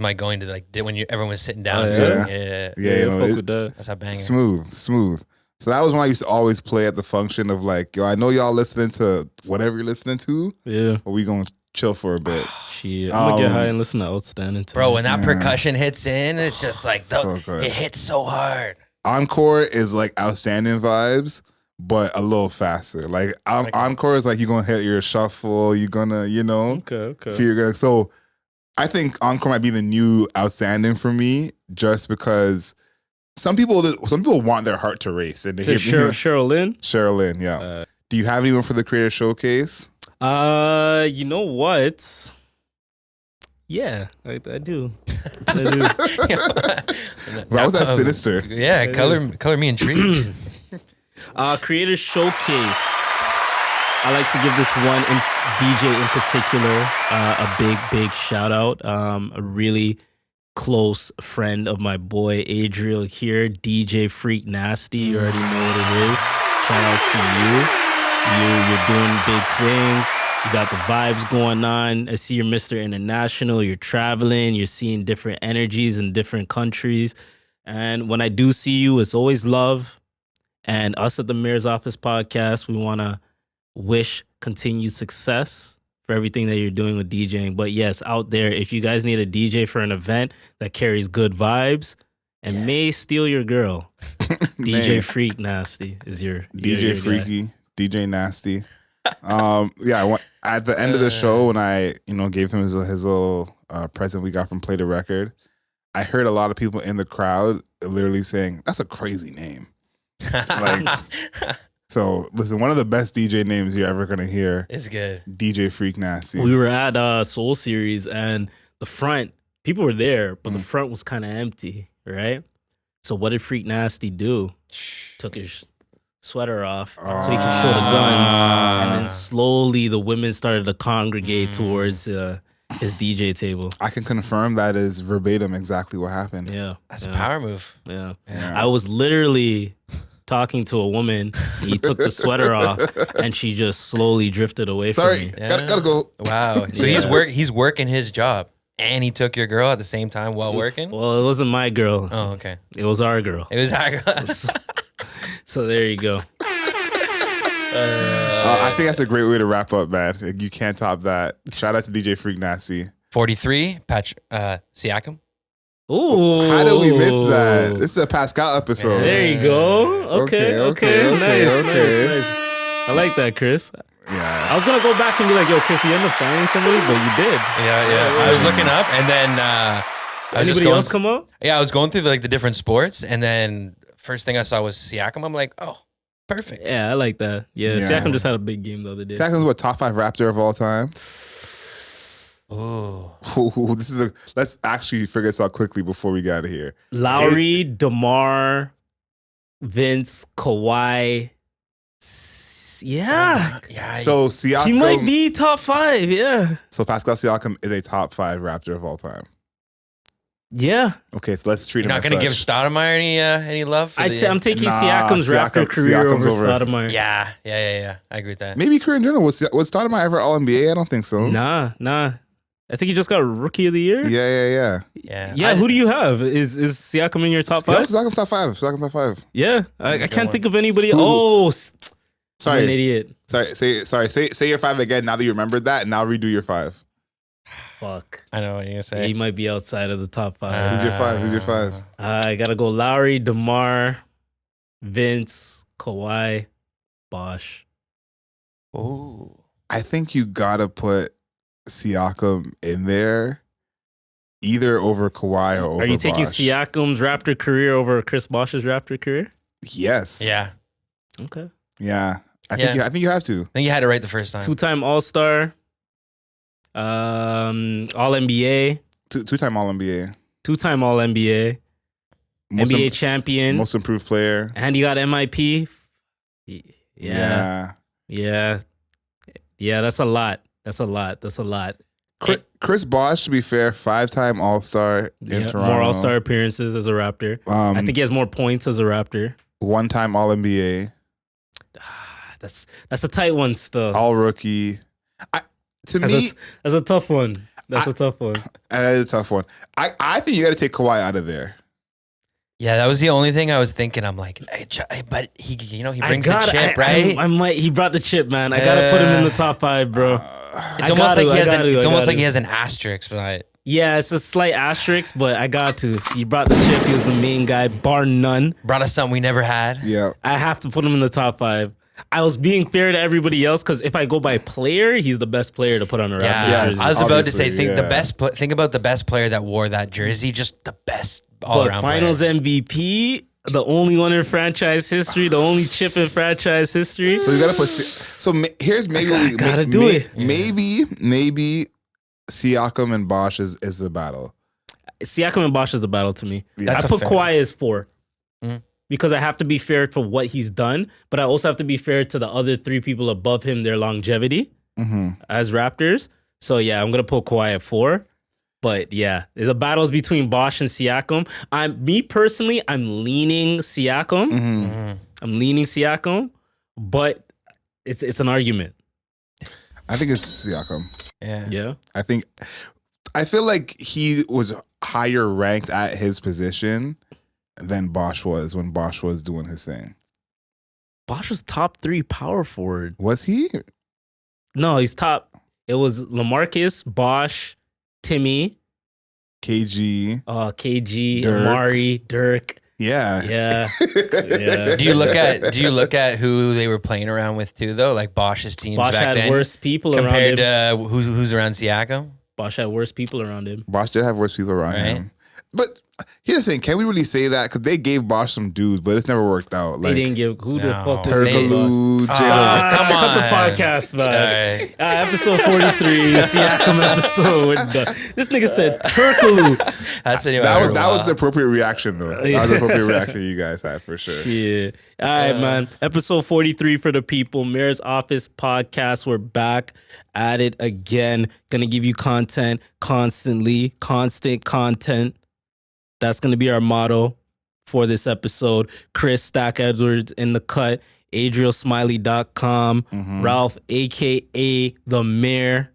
my going to like when everyone was sitting down. Oh, yeah. Yeah, you know, fuck with that. That's a banger. smooth. So that was when I used to always play at the function of like, yo, I know y'all listening to whatever you're listening to, Yeah. but we gonna chill for a bit. Shit. I'm gonna get high and listen to Outstanding tonight. Bro, when that percussion hits in, it's just like So good. it hits so hard. Encore is like Outstanding vibes, but a little faster. Like Encore is like you're gonna hit your shuffle, you're gonna, you know, Okay. feel you're gonna. So I think Encore might be the new Outstanding for me, just because some people want their heart to race and they Is it hear Sherilyn? Sherilyn, yeah. Do you have anyone for the Creator Showcase? You know what? Yeah, I do. I do. That was that sinister. Yeah, color me intrigued. Creator Showcase. I like to give this one DJ in particular a big shout out. A really close friend of my boy Adriel here, DJ Freak Nasty. You already know what it is. Shout outs to you. You're doing big things. You got the vibes going on. I see you're Mr. International. You're traveling. You're seeing different energies in different countries. And when I do see you, it's always love. And us at the Mayor's Office podcast, we want to wish continued success for everything that you're doing with DJing. But yes, out there, if you guys need a DJ for an event that carries good vibes and may steal your girl, DJ Freak Nasty is your DJ Freaky, guy. DJ Nasty. Yeah, at the end of the show, when I gave him his little present we got from Play the Record, I heard a lot of people in the crowd literally saying, "That's a crazy name." Like, so listen, one of the best DJ names you're ever gonna hear. It's good. DJ Freak Nasty. We were at Soul Series and the front, people were there, but the front was kind of empty, right? So what did Freak Nasty do? Took his sweater off so he could show the guns, and then slowly the women started to congregate towards his DJ table. I can confirm that is verbatim exactly what happened. Yeah, That's a power move. Yeah. I was literally talking to a woman. He took the sweater off, and she just slowly drifted away from Sorry, me. gotta go. Wow. So he's working his job, and he took your girl at the same time while working. Well, it wasn't my girl. Oh, okay. It was our girl. It was our girl. So there you go. I think that's a great way to wrap up, man. You can't top that. Shout out to DJ Freak Nasty. 43, Siakam. Ooh. How did we miss that? This is a Pascal episode. There you go. Okay. Nice. I like that, Chris. Yeah. I was gonna go back and be like, "Yo, Chris, you end up finding somebody," but you did. Yeah. I was looking up, and then I was just Anybody going. else come up? Yeah, I was going through the different sports, and then first thing I saw was Siakam. I'm like, oh, perfect. Yeah, I like that. Yeah, Yeah. Siakam just had a big game the other day. Siakam's what, top 5 Raptor of all time? Ooh. Ooh, let's actually figure this out quickly before we get out of here. Lowry, DeMar, Vince, Kawhi. Yeah. Yeah. So Siakam, He might be top 5. Yeah. So Pascal Siakam is a top 5 Raptor of all time. Yeah. Okay, so let's treat You're him not as going to give such. Stoudemire any love? For I'm taking Nah, Siakam's Raptor career Siakam's over over. Stoudemire. Yeah. I agree with that. Maybe career in general. Was Stoudemire ever All NBA? I don't think so. Nah. I think he just got Rookie of the Year. Yeah. Yeah. Who do you have? Is Siakam in your top 5? Siakam's top 5. Siakam's top 5. Yeah. I a good can't one. think of anybody. Who- I'm Sorry. an idiot. Say your 5 again. Now that you remembered that, now redo your 5. Fuck. I know what you're going to say. He might be outside of the top 5. Who's your 5? Who's your 5? I gotta go Lowry, DeMar, Vince, Kawhi, Bosh. Ooh. I think you gotta put Siakam in there, either over Kawhi or over. Are you taking Bosh. Siakam's Raptor career over Chris Bosh's Raptor career? Yes. Yeah. Okay. Yeah. I Yeah. think you have to. I think you had it right the first time. 2-time All-Star, All-NBA, Two-time All NBA, 2-time All-NBA, NBA champion, most improved player. and you got MIP. Yeah. That's a lot. Chris Bosh, to be fair, 5-time All-Star in Toronto. More All-Star appearances as a Raptor. I think he has more points as a Raptor. 1-time All NBA, That's a tight one still. All Rookie. That's a tough one. That's a tough one. a tough one. I think you got to take Kawhi out of there. Yeah, that was the only thing I was thinking. I'm like, but he brings the chip, right? He brought the chip, man. I gotta put him in the top 5, bro. It's almost like he has an asterisk, right? Yeah, it's a slight asterisk, but I got to. He brought the chip. He was the main guy, bar none. Brought us something we never had. Yeah. I have to put him in the top 5. I was being fair to everybody else because if I go by player, he's the best player to put on a Raptor Yeah, jersey. I was about to say, think Obviously, think about the best player that wore that jersey, just the best all But around. Finals MVP, the only one in franchise history, the only chip in franchise history. So you got to put. So here's maybe what we gotta do it. Maybe Siakam and Bosh is the battle. Siakam and Bosh is the battle to me. That's I put fair. Kawhi as 4 Mhm. because I have to be fair to what he's done, but I also have to be fair to the other 3 people above him, their longevity as Raptors. So yeah, I'm gonna put Kawhi at 4. But yeah, the battles between Bosh and Siakam. I'm leaning Siakam. I'm leaning Siakam, but it's an argument. I think it's Siakam. Yeah. I feel like he was higher ranked at his position than Bosh was when Bosh was doing his thing. Bosh was top 3 power forward. Was he? No, he's top. It was LaMarcus, Bosh, Timmy, KG. KG, Dirk. Amari, Dirk. Yeah. Yeah. Do you look at who they were playing around with too, though? Like Bosch's teams Bosh back had then, worse people around compared him. to who's around Siakam. Bosh had worse people around him. Bosh did have worse people around Right. him. But here's the thing. Can we really say that? Because they gave Bosh some dudes, but it's never worked out. They didn't give who the No. fuck did they give? Pergaloo, Ah, Jalen. come Cut the on. podcast, man. Right. Episode 43, Siakam episode. We're done. This nigga said Turkaloo. That's the That was the appropriate reaction, though. That was the appropriate reaction you guys had for sure. Yeah. All right, man. Episode 43 for the people. Mayor's Office podcast. We're back at it again. Gonna give you content constantly, constant content. That's gonna be our motto for this episode. Chris Stack Edwards in the cut. AdrielSmiley.com. Ralph, aka the Mayor.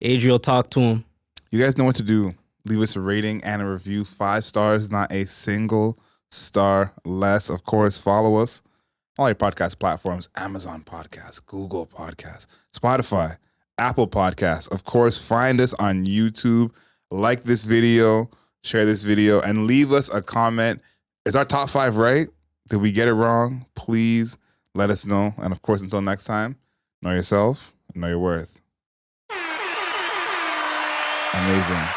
Adriel, talk to him. You guys know what to do. Leave us a rating and a review. 5 stars, not a single star less. Of course, follow us on all your podcast platforms: Amazon Podcasts, Google Podcasts, Spotify, Apple Podcasts. Of course, find us on YouTube. Like this video, share this video, and leave us a comment. Is our top 5 right? Did we get it wrong? Please let us know. And of course, until next time, know yourself, know your worth. Amazing.